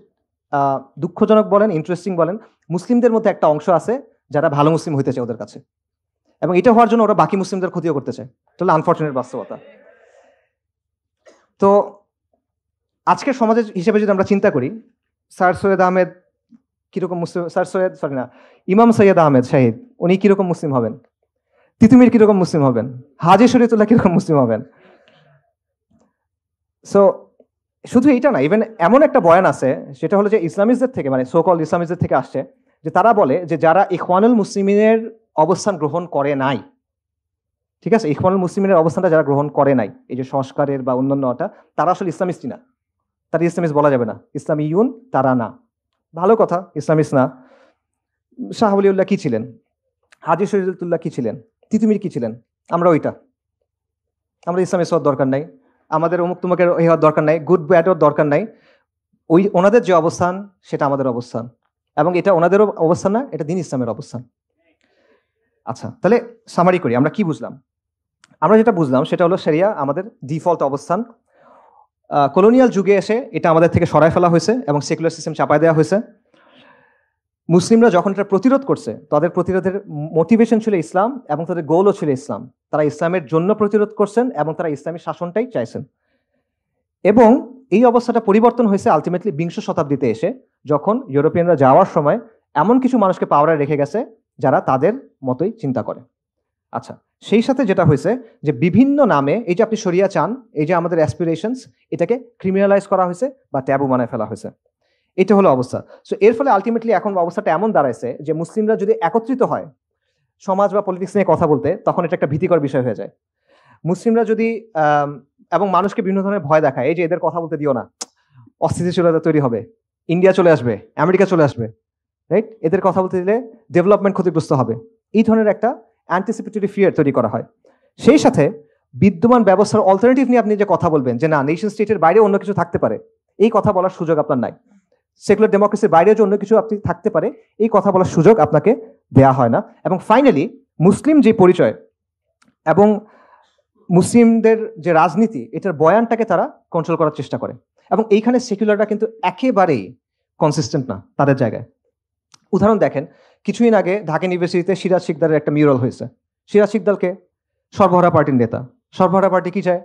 দুঃখজনক বলেন, ইন্টারেস্টিং বলেন, মুসলিমদের মধ্যে একটা অংশ আছে যারা ভালো মুসলিম হইতে চায় ওদের কাছে, এবং এটা হওয়ার জন্য ওরা বাকি মুসলিমদের ক্ষতিও করতে চায়। এটা হলো আনফর্চুনেট বাস্তবতা। তো আজকের সমাজের হিসেবে যদি আমরা চিন্তা করি, স্যার সৈয়দ আহমেদ কিরকম মুসলিম? ইমাম সৈয়দ আহমেদ শাহিদ, উনি কিরকম মুসলিম হবেন? তিতুমির কিরকম মুসলিম হবেন? হাজী শরীয়তুল্লাহ কিরকম মুসলিম হবেন? সো শুধু এইটা না, ইভেন এমন একটা বয়ান আছে, সেটা হলো যে ইসলামিস্টদের থেকে, মানে সোকল ইসলামিস্টদের থেকে আসছে, যে তারা বলে যে যারা ইখওয়ানুল মুসলিমিনের অবস্থান গ্রহণ করে নাই, ঠিক আছে, ইখওয়ানুল মুসলিমিনের অবস্থানটা যারা গ্রহণ করে নাই, এই যে সংস্কারের বা অন্যান্যটা, তারা আসলে ইসলামিস্টই না। তারা ইসলামিস্ট বলা যাবে না, ইসলামিয়ুন তারা না। ভালো কথা, ইসলামিস্ট না। শাহ ওলিউল্লাহ কি ছিলেন? হাজী শরীয়তুল্লাহ কি ছিলেন? তিতুমির কি ছিলেন? আমরা ওইটা। আমরা ইসলামিস্ট হওয়ার দরকার নাই, আমাদের অমুক তুমুকের হওয়ার দরকার নাই, গুড ব্যাডের দরকার নাই। ওই ওনাদের যে অবস্থান, সেটা আমাদের অবস্থান, এবং এটা ওনাদেরও অবস্থান না, এটা দ্বীন ইসলামের অবস্থান। আচ্ছা, তাহলে সামারি করি, আমরা কি বুঝলাম? আমরা যেটা বুঝলাম সেটা হলো শরিয়া আমাদের ডিফল্ট অবস্থান। কলোনিয়াল যুগে এসে এটা আমাদের থেকে সরায় ফেলা হয়েছে এবং সেকুলার সিস্টেম চাপায় দেওয়া হয়েছে। মুসলিমরা যখন এটা প্রতিরোধ করছে, তাদের প্রতিরোধের মোটিভেশন ছিল ইসলাম, এবং তাদের গোলও ছিল ইসলাম। তারা ইসলামের জন্য প্রতিরোধ করছেন এবং তারা ইসলামী শাসনটাই চাইছেন। এবং এই অবস্থাটা পরিবর্তন হয়েছে আলটিমেটলি 20 শতাব্দীতে এসে, যখন ইউরোপিয়ানরা যাওয়ার সময় এমন কিছু মানুষকে পাওয়ারে রেখে গেছে যারা তাদের মতোই চিন্তা করে। আচ্ছা, সেই সাথে যেটা হয়েছে যে বিভিন্ন নামে, এই যে আপনি শরিয়া চান, এই যে আমাদের অ্যাসপিরেশনস, এটাকে ক্রিমিনালাইজ করা হয়েছে বা ট্যাবু বানায় ফেলা হয়েছে। এটা হলো অবস্থা। সো এর ফলে আলটিমেটলি এখন অবস্থাটা এমন দাঁড়াইছে যে মুসলিমরা যদি একত্রিত হয় সমাজ বা পলিটিক্স নিয়ে কথা বলতে, তখন এটা একটা ভীতিকর বিষয় হয়ে যায়। মুসলিমরা যদি এবং মানুষকে বিভিন্ন ধরনের ভয় দেখায়, এই যে এদের কথা বলতে দিও না, অস্থিতিশীলতা তৈরি হবে, ইন্ডিয়া চলে আসবে, আমেরিকা চলে আসবে, রাইট? এদের কথা বলতে দিলে ডেভেলপমেন্ট ক্ষতিগ্রস্ত হবে, এই ধরনের একটা অ্যান্টিসিপেটরি ফিয়ার তৈরি করা হয়। সেই সাথে বিদ্যমান ব্যবস্থার অল্টারনেটিভ নিয়ে আপনি যে কথা বলবেন, যে না, নেশন স্টেটের বাইরে অন্য কিছু থাকতে পারে, এই কথা বলার সুযোগ আপনার নাই। সেকুলার ডেমোক্রেসির বাইরে যে অন্য কিছু আপনি থাকতে পারে, এই কথা বলার সুযোগ আপনাকে দেয়া হয় না। এবং ফাইনালি মুসলিম যে পরিচয় এবং মুসলিমদের যে রাজনীতি, এটার বয়ানটাকে তারা কন্ট্রোল করার চেষ্টা করে। এবং এইখানে সেকুলাররা কিন্তু একেবারেই কনসিস্টেন্ট না তাদের জায়গায়। উদাহরণ দেখেন, কিছুদিন আগে ঢাকা ইউনিভার্সিটিতে সিরাজ শিকদারের একটা মিউরাল হয়েছে। সিরাজ শিকদারকে সর্বহারা পার্টির নেতা। সর্বহারা পার্টি কি চায়?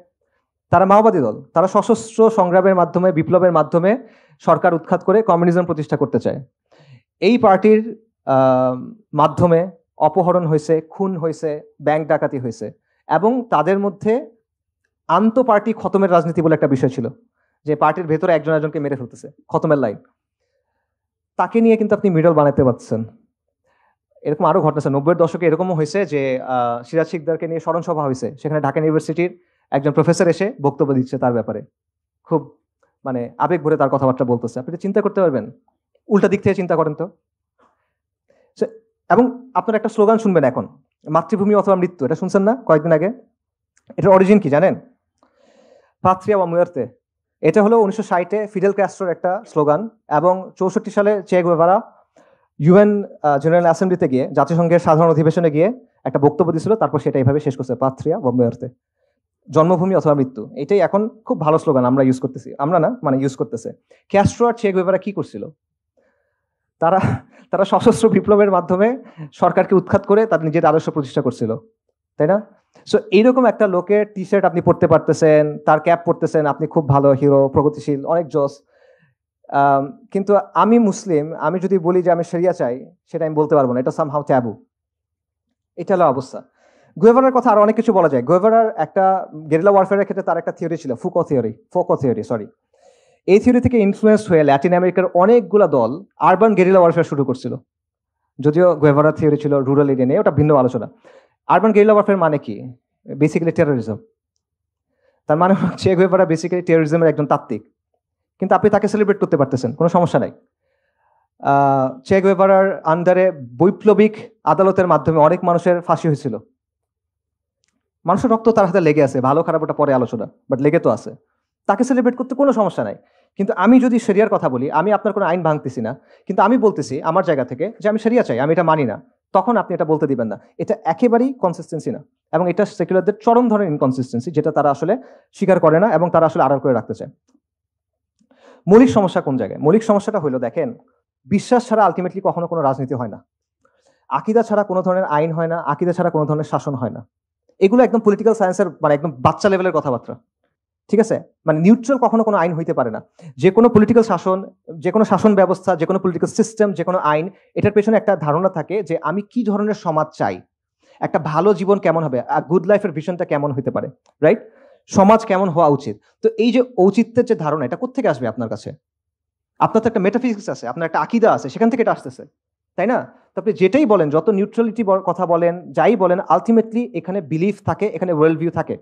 তারা মাওবাদী দল। তারা সশস্ত্র সংগ্রামের মাধ্যমে, বিপ্লবের মাধ্যমে সরকার উৎখাত করে কমিউনিজম প্রতিষ্ঠা করতে চায়। এই পার্টির মাধ্যমে অপহরণ হয়েছে, খুন হয়েছে, ব্যাংক ডাকাতি হয়েছে, এবং তাদের মধ্যে আন্ত পার্টি খতমের রাজনীতি বলে একটা বিষয় ছিল, যে পার্টির ভেতরে একজন একজনকে মেরে ফেলতেছে, খতমের লাইন। তাকে নিয়ে কিন্তু আপনি মিডল বানাতে পারছেন। এরকম আরো ঘটনা আছে। 90-এর দশকে এরকমও হয়েছে যে সিরাজ শিকদারকে নিয়ে স্মরণ সভা হয়েছে, সেখানে ঢাকা ইউনিভার্সিটির একজন প্রফেসর এসে বক্তব্য দিচ্ছে তার ব্যাপারে, খুব মানে আবেগ ভরে তার কথাবার্তা বলতেছে। আপনি চিন্তা করতে পারবেন, উল্টা দিক থেকে চিন্তা করেন তো, এবং আপনারা একটা স্লোগান শুনবেন এখন, মাতৃভূমি অথবা মৃত্যু, এটা শুনছেন না কয়েকদিন আগে? এটার অরিজিন কি জানেন? পাত্রিয়া বা মুয়ার্তে। এটা হলো 1960-এ ফিডেল ক্যাস্ট্রোর একটা স্লোগান, এবং 64 সালে চে গুয়েভারা ইউএন জেনারেল অ্যাসেম্বলিতে গিয়ে, জাতিসংঘের সাধারণ অধিবেশনে গিয়ে একটা বক্তব্য দিয়েছিল, তারপর সেটা এইভাবে শেষ করছে, পাত্রিয়া বা মুয়ার্তে, জন্মভূমি অথবা মৃত্যু। এটাই এখন খুব ভালো স্লোগান, আমরা ইউজ করতেছি, আমরা না মানে ইউজ করতেছে। ক্যাস্ট্রো আর চে গুয়েভারা কি করছিল? তারা তারা সশস্ত্র বিপ্লবের মাধ্যমে সরকারকে উৎখাত করে তার নিজের আদর্শ প্রতিষ্ঠা করছিল, তাই না? সো এইরকম একটা লোকের টি শার্ট আপনি পড়তে পারতেছেন, তার ক্যাপ পড়তেছেন, আপনি খুব ভালো হিরো, প্রগতিশীল, অনেক জোস। কিন্তু আমি মুসলিম, আমি যদি বলি যে আমি শরিয়া চাই, সেটা আমি বলতে পারবো না, এটা সামহাউ ট্যাবু। এটা হলো অবস্থা। গুয়েভারার কথা আরো অনেক কিছু বলা যায়। গুয়েভারার একটা গেরিলা ওয়ারফেয়ারের ক্ষেত্রে তার একটা থিওরি ছিল, ফোকো থিওরি, সরি। এই থিওরি থেকে ইনফ্লুয়েন্স হয়ে ল্যাটিন আমেরিকার অনেকগুলা দল আরবান গেরিলা ওয়ারফেয়ার শুরু করছিল। যদিও গুয়েভারার থিওরি ছিল রুরাল এরিয়া নিয়ে, ওটা ভিন্ন আলোচনা। আরবান গেরিলা ওয়ারফেয়ার মানে কি? Basically terrorism. তার মানে হচ্ছে গুয়েভারা বেসিক্যালি টেরোরিজমের একজন তাত্ত্বিক, কিন্তু আপনি তাকে সেলিব্রেট করতে পারতেছেন, কোনো সমস্যা নাই। চে গুয়েভারার আন্ডারে বৈপ্লবিক আদালতের মাধ্যমে অনেক মানুষের ফাঁসি হয়েছিল। মানুষের রক্ত তার হাতে লেগে আছে, ভালো খারাপ ওটা পরে আলোচনা, বাট লেগে তো আছে। তাকে সেলিব্রেট করতে কোনো সমস্যা নাই। কিন্তু আমি যদি শরিয়ার কথা বলি, আমি আপনার কোনো আইন ভাঙতেছি না, কিন্তু আমি বলতেছি আমার জায়গা থেকে যে আমি শরিয়া চাই, আমি এটা মানি না, তখন আপনি এটা বলতে দিবেন না। এটা একেবারেই কনসিস্টেন্সি না, এবং এটা সেকুলারদের চরম ধরনের ইনকনসিস্টেন্সি, যেটা তারা আসলে স্বীকার করে না এবং তারা আসলে আড়াল করে রাখতে চায়। মৌলিক সমস্যা কোন জায়গায়? মৌলিক সমস্যাটা হলো, দেখেন, বিশ্বাস ছাড়া আলটিমেটলি কখনো কোনো রাজনীতি হয় না, আকিদা ছাড়া কোনো ধরনের আইন হয় না, আকিদা ছাড়া কোনো ধরনের শাসন হয় না। এগুলো একদম পলিটিক্যাল সায়েন্সের মানে একদম বাচ্চা লেভেলের কথাবার্তা, ঠিক আছে? মানে নিউট্রাল কখনো কোনো আইন হইতে পারে না। যে কোনো পলিটিক্যাল শাসন, যে কোনো শাসন ব্যবস্থা, যে কোনো পলিটিক্যাল সিস্টেম, যে কোনো আইন, এটার পেছনে একটা ধারণা থাকে যে আমি কি ধরনের সমাজ চাই, একটা ভালো জীবন কেমন হবে, গুড লাইফের ভিশনটা কেমন হতে পারে, রাইট? সমাজ কেমন হওয়া উচিত। তো এই যে ঔচিত্যের যে ধারণা, এটা কোত্থেকে আসবে আপনার কাছে? আপনার তো একটা মেটাফিজিক্স আছে, আপনার একটা আকিদা আছে, সেখান থেকে এটা আসতেছে, তাই না? তো আপনি যেটাই বলেন, যত নিউট্রালিটি কথা বলেন, যাই বলেন, আলটিমেটলি এখানে বিলিফ থাকে, এখানে ওয়ার্ল্ড ভিউ থাকে।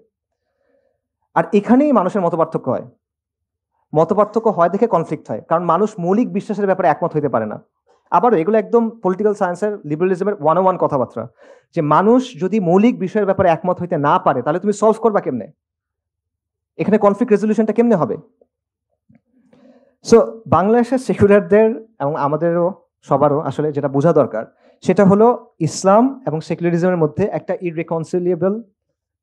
আর এখানেই মানুষের মতপার্থক্য হয়। মতপার্থক্য হয় দেখে কনফ্লিক্ট হয়, কারণ মানুষ মৌলিক বিশ্বাসের ব্যাপারে একমত হইতে পারে না। আবারও এগুলো একদম পলিটিক্যাল সায়েন্সের লিবারালিজমের 101 কথাবার্তা, যে মানুষ যদি মৌলিক বিষয়ের ব্যাপারে একমত হইতে না পারে, তাহলে তুমি সলভ করবা কেমনে? এখানে কনফ্লিক্ট রেজলিউশনটা কেমনে হবে? সো বাংলাদেশের সেকুলারদের এবং আমাদেরও সবারও আসলে যেটা বোঝা দরকার, সেটা হলো ইসলাম এবং সেকুলারিজমের মধ্যে একটা ইররিকনসিলিয়েবল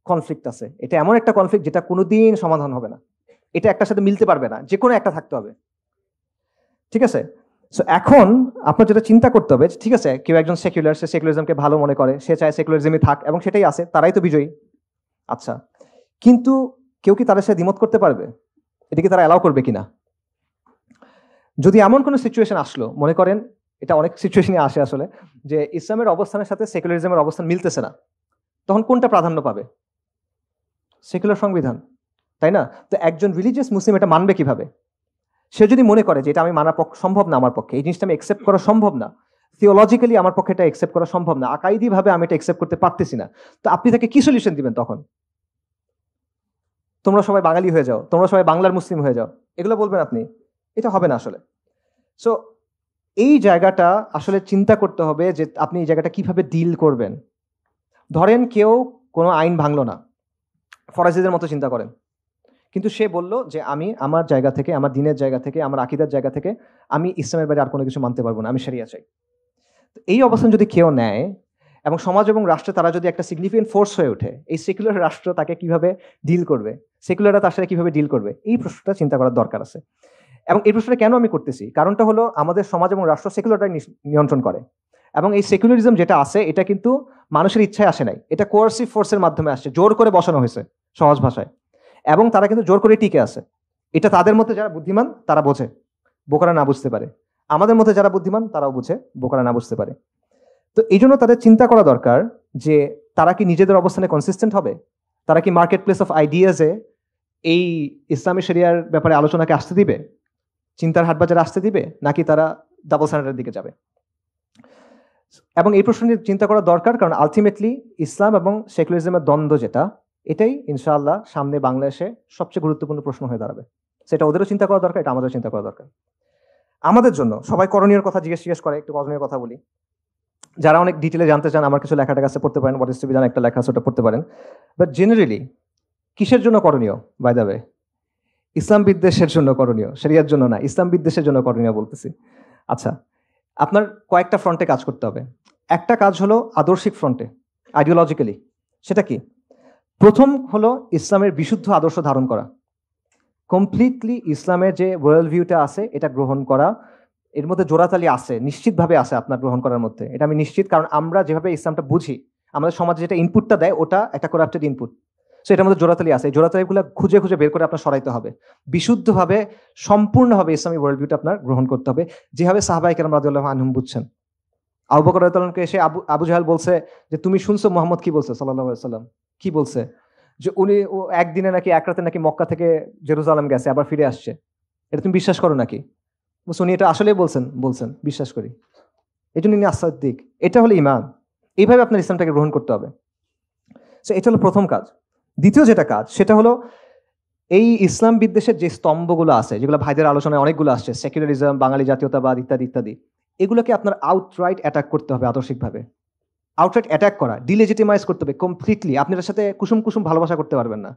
কনফ্লিক্ট আছে। এটা এমন একটা কনফ্লিক্ট যেটা কোনোদিন সমাধান হবে না, এটা একটার সাথে মিলতে পারবে না, যে কোনো একটা থাকতে হবে, ঠিক আছে? সো এখন আপনার যেটা চিন্তা করতে হবে, ঠিক আছে, কেউ একজন সেকুলার, সে সেকুলারিজমকে ভালো মনে করে, সে চায় সেকুলারিজমই থাক, এবং সেটাই আছে, তারাই তো বিজয়ী। আচ্ছা, কিন্তু কেউ কি তাদের সাথে দ্বিমত করতে পারবে? এটাকে তারা অ্যালাউ করবে কিনা? যদি এমন কোনো সিচুয়েশন আসলো, মনে করেন এটা অনেক সিচুয়েশনে আসে আসলে, যে ইসলামের অবস্থানের সাথে সেকুলারিজমের অবস্থান মিলতেছে না, তখন কোনটা প্রাধান্য পাবে? সেকুলার সংবিধান, তাই না? তো একজন রিলিজিয়াস মুসলিম এটা মানবে কিভাবে? সে যদি মনে করে যে এটা আমি মানা সম্ভব না, আমার পক্ষে এই জিনিসটা আমি একসেপ্ট করা সম্ভব না, থিওলজিক্যালি আমার পক্ষে এটা একসেপ্ট করা সম্ভব না, আকাইদি ভাবে আমি এটা একসেপ্ট করতে পারতেছি না, তো আপনি তাকে কি সলিউশন দিবেন তখন? তোমরা সবাই বাঙালি হয়ে যাও, তোমরা সবাই বাংলার মুসলিম হয়ে যাও, এগুলো বলবেন আপনি? এটা হবে না আসলে। সো এই জায়গাটা আসলে চিন্তা করতে হবে যে আপনি এই জায়গাটা কিভাবে ডিল করবেন। ধরেন কেউ কোনো আইন ভাঙলো না, ফরাজিদের মতো চিন্তা করেন, কিন্তু সে বলল যে আমি আমার জায়গা থেকে, আমার দিনের জায়গা থেকে, আমার আকিদার জায়গা থেকে আমি ইসলামের বাইরে আর কোনো কিছু মানতে পারবো না, আমি শরিয়া চাই। তো এই অবস্থান যদি কেউ নেয় এবং সমাজ এবং রাষ্ট্রে তারা যদি একটা সিগনিফিকেন্ট ফোর্স হয়ে ওঠে, এই সেকুলার রাষ্ট্র তাকে কিভাবে ডিল করবে, সেকুলাররা তার সাথে কিভাবে ডিল করবে, এই প্রশ্নটা চিন্তা করার দরকার আছে। এবং এই প্রশ্নটা কেন আমি করতেছি, কারণটা হলো আমাদের সমাজ এবং রাষ্ট্র সেকুলারটাই নিয়ন্ত্রণ করে, এবং এই সেকুলারিজম যেটা আছে এটা কিন্তু মানুষের ইচ্ছায় আসে নাই, এটা কোয়ার্সিভ ফোর্সের মাধ্যমে আসছে, জোর করে বসানো হয়েছে সহজ ভাষায়, এবং তারা কিন্তু জোর করে টিকে আছে। এটা তাদের মধ্যে যারা বুদ্ধিমান তারা বোঝে, বোকারা না বুঝতে পারে। আমাদের মধ্যে যারা বুদ্ধিমান তারাও বুঝে, বোকারা না বুঝতে পারে। তো এই জন্য তাদের চিন্তা করা দরকার যে তারা কি নিজেদের অবস্থানে কনসিস্টেন্ট হবে, তারা কি মার্কেট প্লেস অফ আইডিয়াজে এই ইসলামী শরিয়ার ব্যাপারে আলোচনাকে আসতে দিবে, চিন্তার হাটবাজারে আসতে দিবে, নাকি তারা ডাবল স্ট্যান্ডার্ডের দিকে যাবে? এবং এই প্রশ্ন নিয়ে চিন্তা করা দরকার, কারণ আলটিমেটলি ইসলাম এবং সেকুলারিজমের দ্বন্দ্ব যেটা, এটাই ইনশাআল্লাহ সামনে বাংলাদেশে সবচেয়ে গুরুত্বপূর্ণ প্রশ্ন হয়ে দাঁড়াবে। সেটা ওদেরও চিন্তা করা দরকার, এটা আমাদেরও চিন্তা করা দরকার। আমাদের জন্য সবাই করণীয় কথা জিজ্ঞেস করে, একটু করণীয় কথা বলি। যারা অনেক ডিটেলে জানতে চান আমার কিছু লেখাটা কাছে পড়তে পারেন, what is to be done একটা লেখা আছে, ওটা পড়তে পারেন। বাট জেনারেলি কিসের জন্য করণীয়, বাই দ্য ওয়ে? ইসলাম বিদ্বেষের জন্য করণীয়, শরিয়ার জন্য না, ইসলাম বিদ্বেষের জন্য করণীয় বলতেছি। আচ্ছা, আপনার কয়েকটা ফ্রন্টে কাজ করতে হবে। একটা কাজ হলো আদর্শিক ফ্রন্টে, আইডিওলজিক্যালি। সেটা কি? প্রথম হলো ইসলামের বিশুদ্ধ আদর্শ ধারণ করা, কমপ্লিটলি ইসলামের যে ওয়ার্ল্ড ভিউটা আছে এটা গ্রহণ করা। এর মধ্যে জোড়াতালি আছে, নিশ্চিতভাবে আছে আপনার গ্রহণ করার মধ্যে, এটা আমি নিশ্চিত। কারণ আমরা যেভাবে ইসলামটা বুঝি, আমাদের সমাজে যেটা ইনপুটটা দেয় ওটা একটা করাপ্টেড ইনপুট। সো এটার মধ্যে জোড়াতালি আছে, এই জোড়াতালিগুলো খুঁজে খুঁজে বের করে আপনার সরাইতে হবে। বিশুদ্ধভাবে সম্পূর্ণভাবে ইসলামী ওয়ার্ল্ড ভিউটা আপনার গ্রহণ করতে হবে, যেভাবে সাহাবায়ে কেরাম রাদিয়াল্লাহু আনহুম বুঝছেন। আবু বকর রাদিয়াল্লাহু আনহুকে এসে আবু জাহেল বলছে যে তুমি শুনছো মুহাম্মদ কি বলছে সাল্লাল্লাহু আলাইহি ওয়াসাল্লাম? কি বলছে? যে উনি একদিনে নাকি এক রাতে নাকি মক্কা থেকে জেরুজালেম গেছে, আবার ফিরে আসছে। এটা তুমি বিশ্বাস করো নাকি? বলছে উনি এটা আসলেই বলছেন? বলছেন, বিশ্বাস করি। এই জন্য ইনি আসাদ্দিক। এটা হলো ইমান। এইভাবে আপনার ইসলামটাকে গ্রহণ করতে হবে। সো এটা হলো প্রথম কাজ। দ্বিতীয় যেটা কাজ সেটা হলো এই ইসলাম বিদ্বেষের যে স্তম্ভগুলো আছে, যেগুলো ভাইদের আলোচনায় অনেকগুলো আসছে, সেকুলারিজম, বাঙালি জাতীয়তাবাদ ইত্যাদি ইত্যাদি, এগুলোকে আপনার আউটরাইট অ্যাটাক করতে হবে আদর্শিকভাবে। আউটরাইট অ্যাটাক করা, ডিলেজিটিমাইজ করতে হবে কমপ্লিটলি। আপনি এর সাথে কুসুম কুসুম ভালোবাসা করতে পারবেন না,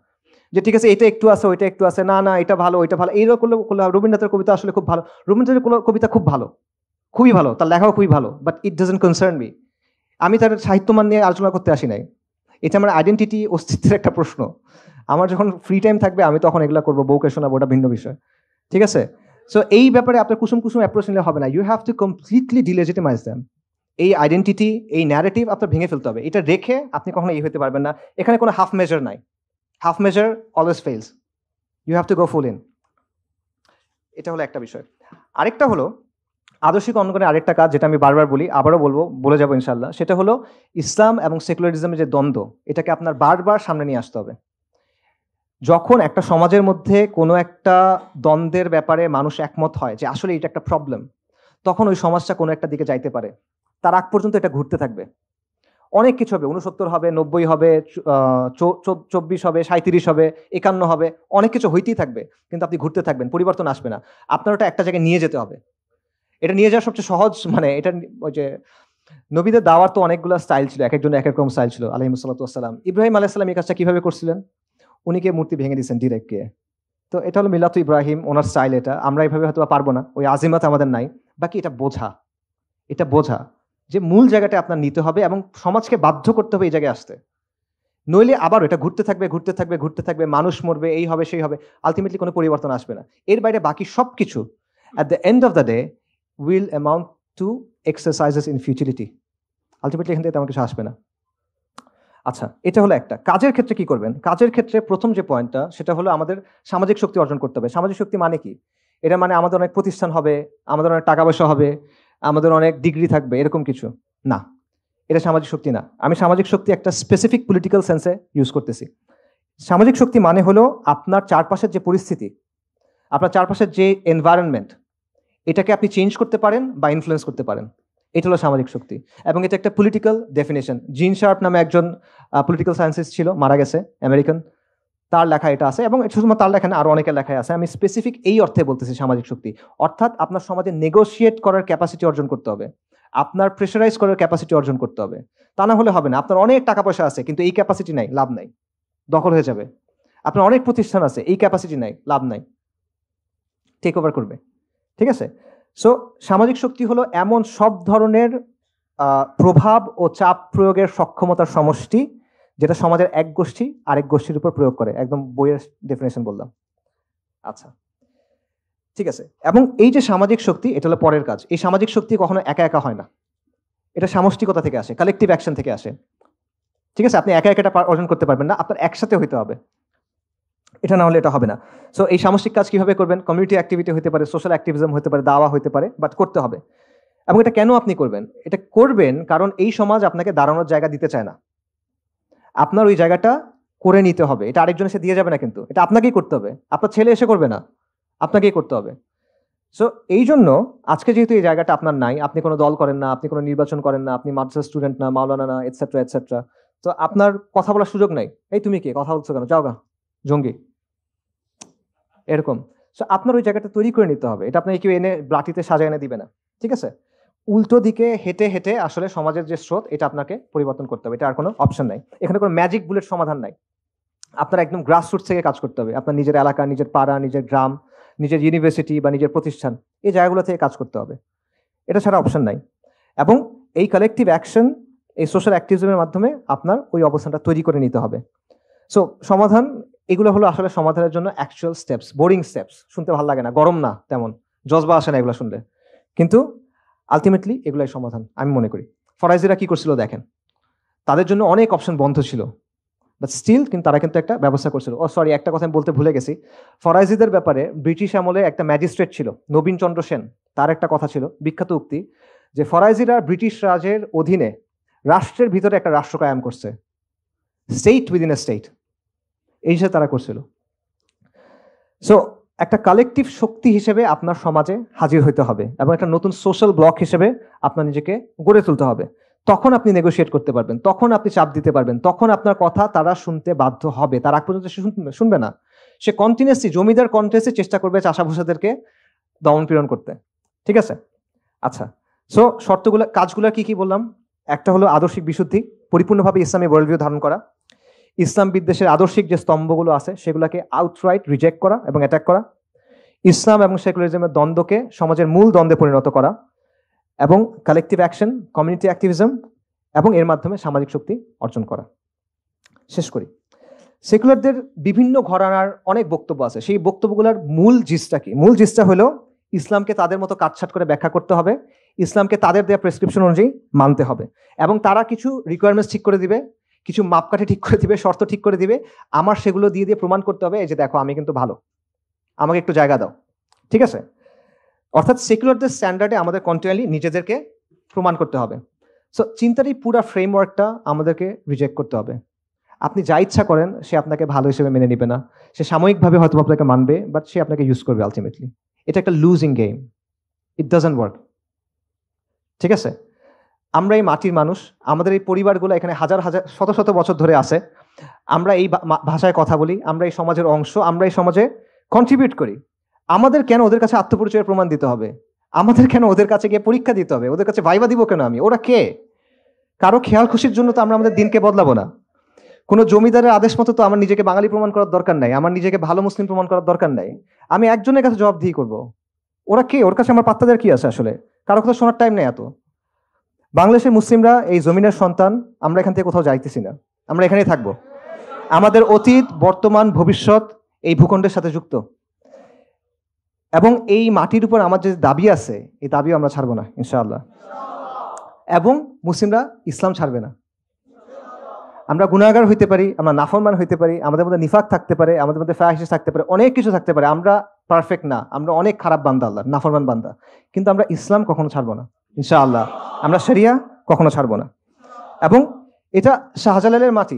যে ঠিক আছে এটা একটু আছে ওইটা একটু আছে, না না এটা ভালো ওইটা ভালো, এইরকম করলে রবীন্দ্রনাথের কবিতা আসলে খুব ভালো, রবীন্দ্রনাথের কবিতা খুব ভালো, খুবই ভালো, তার লেখাও খুবই ভালো, but it doesn't concern me. আমি তার সাহিত্যমান নিয়ে আলোচনা করতে আসি নাই। এটা আমার আইডেন্টিটি, অস্তিত্বের একটা প্রশ্ন। আমার যখন ফ্রি টাইম থাকবে আমি তখন এগুলো করবো, বউকে শোনাবো, ওটা ভিন্ন বিষয়। ঠিক আছে? সো এই ব্যাপারে আপনার কুসুম কুসুম অ্যাপ্রোচ নিলে হবে না। You have to completely delegitimize them. এই আইডেন্টিটি, এই ন্যারেটিভ আপনার ভেঙে ফেলতে হবে। এটা রেখে আপনি কখনো এই হতে পারবেন না। এখানে কোনো হাফ মেজার নাই। Half measure always fails. You have to go full in. এটা হলো একটা বিষয়। আরেকটা হলো আদর্শিক অঙ্গনের আরেকটা কাজ, যেটা আমি বারবার বলি, আবারও বলবো, বলে যাবো ইনশাল্লাহ। সেটা হলো ইসলাম এবং সেকুলারিজমের যে দ্বন্দ্ব, এটাকে আপনার বারবার সামনে নিয়ে আসতে হবে। যখন একটা সমাজের মধ্যে কোনো একটা দ্বন্দ্বের ব্যাপারে মানুষ একমত হয় যে আসলে এটা একটা প্রবলেম, তখন ওই সমাজটা কোনো একটা দিকে যাইতে পারে। তার আগ পর্যন্ত এটা ঘুরতে থাকবে। অনেক কিছু হবে, 69 হবে, 90 হবে, 24 হবে, 37 হবে, 51 হবে, অনেক কিছু হইতেই থাকবে। কিন্তু আপনি ঘুরতে থাকবেন, পরিবর্তন আসবে না। আপনার ওটা একটা জায়গায় নিয়ে যেতে হবে। এটা নিয়ে যাওয়া সবচেয়ে সহজ, মানে এটা ওই যে নবীদের দাওয়ার তো অনেকগুলো স্টাইল ছিল, এক একজন এক এক রকম স্টাইল ছিল আলাইহিস সালাতু ওয়াস সালাম। ইব্রাহিম আলাইহিস সালাম এই কাজটা কিভাবে করছিলেন? উনিকে মূর্তি ভেঙে দিয়েছেন ডিরেক্ট গিয়ে। তো এটা হলো মিলাতু ইব্রাহিম, ওনার স্টাইল এটা। আমরা এইভাবে হয়তো পারবো না, ওই আজিমাত আমাদের নাই। বাকি এটা বোঝা, এটা বোঝা যে মূল জায়গাটা আপনার নিতে হবে এবং সমাজকে বাধ্য করতে হবে এই জায়গায় আসতে। নইলে আবার এটা ঘুরতে থাকবে ঘুরতে থাকবে ঘুরতে থাকবে, মানুষ মরবে, এই হবে সেই হবে, আলটিমেটলি কোনো পরিবর্তন আসবে না। এর বাইরে বাকি সব কিছু at the end of the day will amount two exercises in futility. Ultimately এখান থেকে তেমন কিছু আসবে না। আচ্ছা, এটা হলো একটা। কাজের ক্ষেত্রে কি করবেন? কাজের ক্ষেত্রে প্রথম যে পয়েন্টটা সেটা হলো আমাদের সামাজিক শক্তি অর্জন করতে হবে। সামাজিক শক্তি মানে কি? এটা মানে আমাদের অনেক প্রতিষ্ঠান হবে, আমাদের অনেক টাকা পয়সা হবে, আমাদের অনেক ডিগ্রি থাকবে, এরকম কিছু না। এটা সামাজিক শক্তি না। আমি সামাজিক শক্তি একটা স্পেসিফিক পলিটিক্যাল সেন্সে ইউজ করতেছি। সামাজিক শক্তি মানে হলো আপনার চারপাশের যে পরিস্থিতি, আপনার চারপাশের যে এনভায়রনমেন্ট, এটাকে আপনি চেঞ্জ করতে পারেন বা ইনফ্লুয়েন্স করতে পারেন। এটা হলো সামাজিক শক্তি। এবং এটা একটা পলিটিক্যাল ডেফিনেশন। জিন শার্প নামে একজন পলিটিক্যাল সায়েন্সিস্ট ছিল, মারা গেছে, আমেরিকান। তার লেখা এটা আছে, এবং শুধুমাত্র তার লেখা না, আরো অনেকের লেখায় আছে। আমি স্পেসিফিক এই অর্থে বলতেছি সামাজিক শক্তি। অর্থাৎ আপনার সমাজে নেগোশিয়েট করার ক্যাপাসিটি অর্জন করতে হবে, আপনার প্রেশারাইজ করার ক্যাপাসিটি অর্জন করতে হবে। তা না হলে হবে না। আপনার অনেক টাকা পয়সা আছে কিন্তু এই ক্যাপাসিটি নাই, লাভ নাই, দখল হয়ে যাবে। আপনার অনেক প্রতিষ্ঠান আছে, এই ক্যাপাসিটি নাই, লাভ নাই, টেক ওভার করবে। ঠিক আছে? সো সামাজিক শক্তি হলো এমন সব ধরনের প্রভাব ও চাপ প্রয়োগের সক্ষমতার সমষ্টি, যেটা সমাজের এক গোষ্ঠী আরেক গোষ্ঠীর উপর প্রয়োগ করে। একদম বইয়ের ডেফিনেশন বললাম। আচ্ছা, ঠিক আছে। এবং এই যে সামাজিক শক্তি, এটা হলো পরের কাজ। এই সামাজিক শক্তি কখনো একা একা হয় না, এটা সামষ্টিকতা থেকে আসে, কালেকটিভ অ্যাকশন থেকে আসে। ঠিক আছে? আপনি একা একা এটা অর্জন করতে পারবেন না, আপনার একসাথে হইতে হবে। এটা না হলে এটা হবে না। সো এই সামষ্টিক কাজ কিভাবে করবেন? কমিউনিটি অ্যাক্টিভিটি হতে পারে, সোশ্যাল অ্যাক্টিভিজম হতে পারে, দাওয়া হতে পারে, বাট করতে হবে। এবং এটা কেন আপনি করবেন? এটা করবেন কারণ এই সমাজ আপনাকে দাঁড়ানোর জায়গা দিতে চায় না। আপনার ওই জায়গাটা করে নিতে হবে। এটা আরেকজন এসে দিয়ে যাবে না, কিন্তু এটা আপনাকেই করতে হবে। আপনার ছেলে এসে করবে না, আপনাকেই করতে হবে। সো এই জন্য আজকে যেহেতু এই জায়গাটা আপনার নাই, আপনি কোনো দল করেন না, আপনি কোনো নির্বাচন করেন না, আপনি মাদ্রাসা স্টুডেন্ট না, মাওলানা না, এটসেট্রা এটসেট্রা, তো আপনার কথা বলার সুযোগ নাই। এই তুমি কে, কথা বলছো কেন, যাও গা, জঙ্গি, এরকম। সো আপনার ওই জায়গাটা তৈরি করে নিতে হবে। এটা আপনাকে কেউ এনে ব্লাটিতে সাজায় এনে দিবে না। ঠিক আছে? উল্টো দিকে হেঁটে হেঁটে আসলে সমাজের যে স্রোত এটা আপনাকে পরিবর্তন করতে হবে, এটা আর কোনো অপশন নাই। এখানে কোনো ম্যাজিক বুলেট সমাধান নাই। আপনার একদম গ্রাসরুটস থেকে কাজ করতে হবে। আপনার নিজের এলাকা, নিজের পাড়া, নিজের গ্রাম, নিজের ইউনিভার্সিটি বা নিজের প্রতিষ্ঠান, এই জায়গাগুলো থেকে কাজ করতে হবে। এটা ছাড়া অপশন নাই। এবং এই কালেকটিভ অ্যাকশন, এই সোশ্যাল অ্যাক্টিভিজমের মাধ্যমে আপনার ওই অবস্থানটা তৈরি করে নিতে হবে। সো সমাধান এগুলো হলো আসলে সমাধানের জন্য অ্যাকচুয়াল স্টেপস, বোরিং স্টেপস, শুনতে ভালো লাগে না, গরম না, তেমন জজবা আসে না এগুলো শুনলে, কিন্তু আলটিমেটলি এগুলাই সমাধান আমি মনে করি। ফরাইজিরা কি করছিল দেখেন, তাদের জন্য অনেক অপশন বন্ধ ছিল, বাট স্টিল কিন্তু তারা কিন্তু একটা ব্যবস্থা করছিল। সরি, একটা কথা আমি বলতে ভুলে গেছি। ফরাইজিদের ব্যাপারে ব্রিটিশ আমলে একটা ম্যাজিস্ট্রেট ছিল নবীন চন্দ্র সেন, তার একটা কথা ছিল, বিখ্যাত উক্তি, যে ফরাইজিরা ব্রিটিশ রাজের অধীনে রাষ্ট্রের ভিতরে একটা রাষ্ট্র কায়েম করছে, স্টেট উইদিন এ স্টেট, এই হিসেবে তারা করছিল। সো একটা কালেকটিভ শক্তি হিসেবে আপনার সমাজে হাজির হইতে হবে এবং একটা নতুন সোশ্যাল ব্লক হিসেবে আপনার নিজেকে গড়ে তুলতে হবে। তখন আপনি নেগোশিয়েট করতে পারবেন, তখন আপনি চাপ দিতে পারবেন, তখন আপনার কথা তারা শুনতে বাধ্য হবে। তার আগ পর্যন্ত সে শুনবে না, সে কন্টিনিউসলি জমিদার কন্টেস্টে চেষ্টা করবে চাষা ভূষাদেরকে দমন পীড়ন করতে। ঠিক আছে? আচ্ছা, সো শর্তগুলো, কাজগুলো কি কি বললাম? একটা হলো আদর্শিক বিশুদ্ধি, পরিপূর্ণভাবে ইসলামী ওয়ার্ল্ড ভিউ ধারণ করা। ইসলাম বিদ্বেষের আদর্শিক যে স্তম্ভগুলো আছে সেগুলোকে আউটরাইট রিজেক্ট করা এবং অ্যাটাক করা। ইসলাম এবং সেকুলারিজমের দ্বন্দ্বকে সমাজের মূল দ্বন্দ্বে পরিণত করা এবং কালেকটিভ অ্যাকশন, কমিউনিটি অ্যাক্টিভিজম এবং এর মাধ্যমে সামাজিক শক্তি অর্জন করা। শেষ করি, সেকুলারদের বিভিন্ন ঘরানার অনেক বক্তব্য আছে, সেই বক্তব্যগুলোর মূল জিসটা কি? মূল জিসটা হলো ইসলামকে তাদের মতো কাটছাট করে ব্যাখ্যা করতে হবে, ইসলামকে তাদের দেওয়া প্রেসক্রিপশন অনুযায়ী মানতে হবে, এবং তারা কিছু রিকোয়ারমেন্টস ঠিক করে দিবে, কিছু মাপকাঠি ঠিক করে দিবে, শর্ত ঠিক করে দিবে, আমার সেগুলো দিয়ে দিয়ে প্রমাণ করতে হবে, এই যে দেখো আমি কিন্তু ভালো, আমাকে একটু জায়গা দাও। ঠিক আছে? অর্থাৎ সেকুলারদের স্ট্যান্ডার্ডে আমাদের কন্টিনিউয়ালি নিজেদেরকে প্রমাণ করতে হবে। সো চিন্তার এই পুরো ফ্রেমওয়ার্কটা আমাদেরকে রিজেক্ট করতে হবে। আপনি যা ইচ্ছা করেন সে আপনাকে ভালো হিসেবে মেনে নেবে না, সে সাময়িকভাবে হয়তো আপনাকে মানবে, বাট সে আপনাকে ইউজ করবে আলটিমেটলি। এটা একটা losing game, it doesn't work. ঠিক আছে? আমরা এই মাটির মানুষ, আমাদের এই পরিবারগুলো এখানে হাজার হাজার শত শত বছর ধরে আছে, আমরা এই ভাষায় কথা বলি, আমরা এই সমাজের অংশ, আমরা এই সমাজে কন্ট্রিবিউট করি। আমাদের কেন ওদের কাছে আত্মপরিচয়ের প্রমাণ দিতে হবে? আমাদের কেন ওদের কাছে গিয়ে পরীক্ষা দিতে হবে? ওদের কাছে ভাইবা দিব কেন আমি? ওরা কে? কারো খেয়াল খুশির জন্য তো আমরা আমাদের দিনকে বদলাবো না। কোনো জমিদারের আদেশ মতো তো আমার নিজেকে বাঙালি প্রমাণ করার দরকার নাই, আমার নিজেকে ভালো মুসলিম প্রমাণ করার দরকার নাই। আমি একজনের কাছে জবাবদিহি করব। ওরা কে? ওর কাছে আমার পাত্তা দেওয়ার কি আছে? আসলে কারো কথা শোনার টাইম নেই এত। বাংলাদেশের মুসলিমরা এই জমিনের সন্তান, আমরা এখান থেকে কোথাও যাইতেছি না, আমরা এখানেই থাকবো। আমাদের অতীত, বর্তমান, ভবিষ্যৎ এই ভূখণ্ডের সাথে যুক্ত, এবং এই মাটির উপর আমার যে দাবি আছে এই দাবিও আমরা ছাড়বো না ইনশাআল্লাহ। এবং মুসলিমরা ইসলাম ছাড়বে না। আমরা গুনাহগার হইতে পারি, আমরা নাফরমান হইতে পারি, আমাদের মধ্যে নিফাক থাকতে পারে, আমাদের মধ্যে ফাহিশ থাকতে পারে, অনেক কিছু থাকতে পারে, আমরা পারফেক্ট না, আমরা অনেক খারাপ বান্দা, আল্লাহ নাফরমান বান্দা, কিন্তু আমরা ইসলাম কখনো ছাড়বো না ইনশাআল্লাহ। আমরা শরিয়া কখনো ছাড়বো না। এবং এটা শাহজালালের মাটি,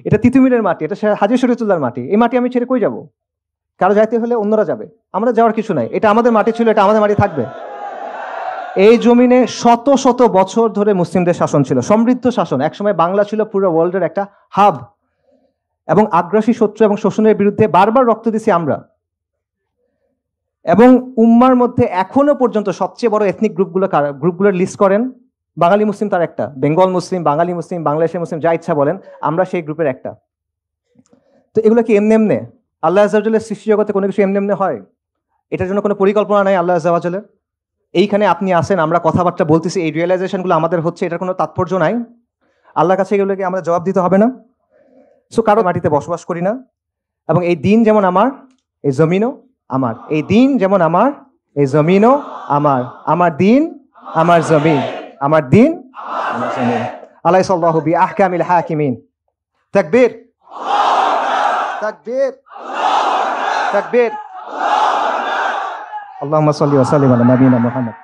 এটা তিতুমিরের মাটি, এটা হাজী শরীয়তুল্লাহর মাটি। এই মাটি আমি ছেড়ে কই যাব? কারো যাইতে হলে অন্যরা যাবে, আমাদের যাওয়ার কিছু নাই। এটা আমাদের মাটি ছিল, এটা আমাদের মাটি থাকবে। এই জমিনে শত শত বছর ধরে মুসলিমদের শাসন ছিল, সমৃদ্ধ শাসন। একসময় বাংলা ছিল পুরো ওয়ার্ল্ডের একটা হাব, এবং আগ্রাসী শত্রু এবং শোষণের বিরুদ্ধে বারবার রক্ত দিছি আমরা। এবং উম্মার মধ্যে এখনো পর্যন্ত সবচেয়ে বড় এথনিক গ্রুপগুলোর লিস্ট করেন, বাঙালি মুসলিম তার একটা, বেঙ্গল মুসলিম, বাঙালি মুসলিম, বাংলাদেশের মুসলিম, যা ইচ্ছা বলেন, আমরা সেই গ্রুপের একটা। তো এগুলো কি এমনি এমনি? আল্লাহ আযজা ওয়া জাল্লার সৃষ্টি জগতে কোনো কিছু এমনি এমনি হয়? এটার জন্য কোনো পরিকল্পনা নাই আল্লাহ আযজা ওয়া জাল্লার। এইখানে আপনি আসেন, আমরা কথাবার্তা বলতেছি, এই রিয়েলাইজেশনগুলো আমাদের হচ্ছে, এটার কোনো তাৎপর্য নাই? আল্লাহর কাছে এগুলোকে আমাদের জবাব দিতে হবে না? সো কারো মাটিতে বসবাস করি না, এবং এই দিন যেমন আমার, এই জমিনও আমার। এই দিন যেমন আমার, এই জমিনও আমার। আমার দিন, আমার জমিন, আমার দিন, আমার জমিন। আলাইসাল্লাহু বিআহকামিল হাকিমিন। তাকবীর, তাকবীর, তাকবীর। আল্লাহুম্মা সাল্লি ওয়া সাল্লিম আলা নবিয়িনা মুহাম্মদ।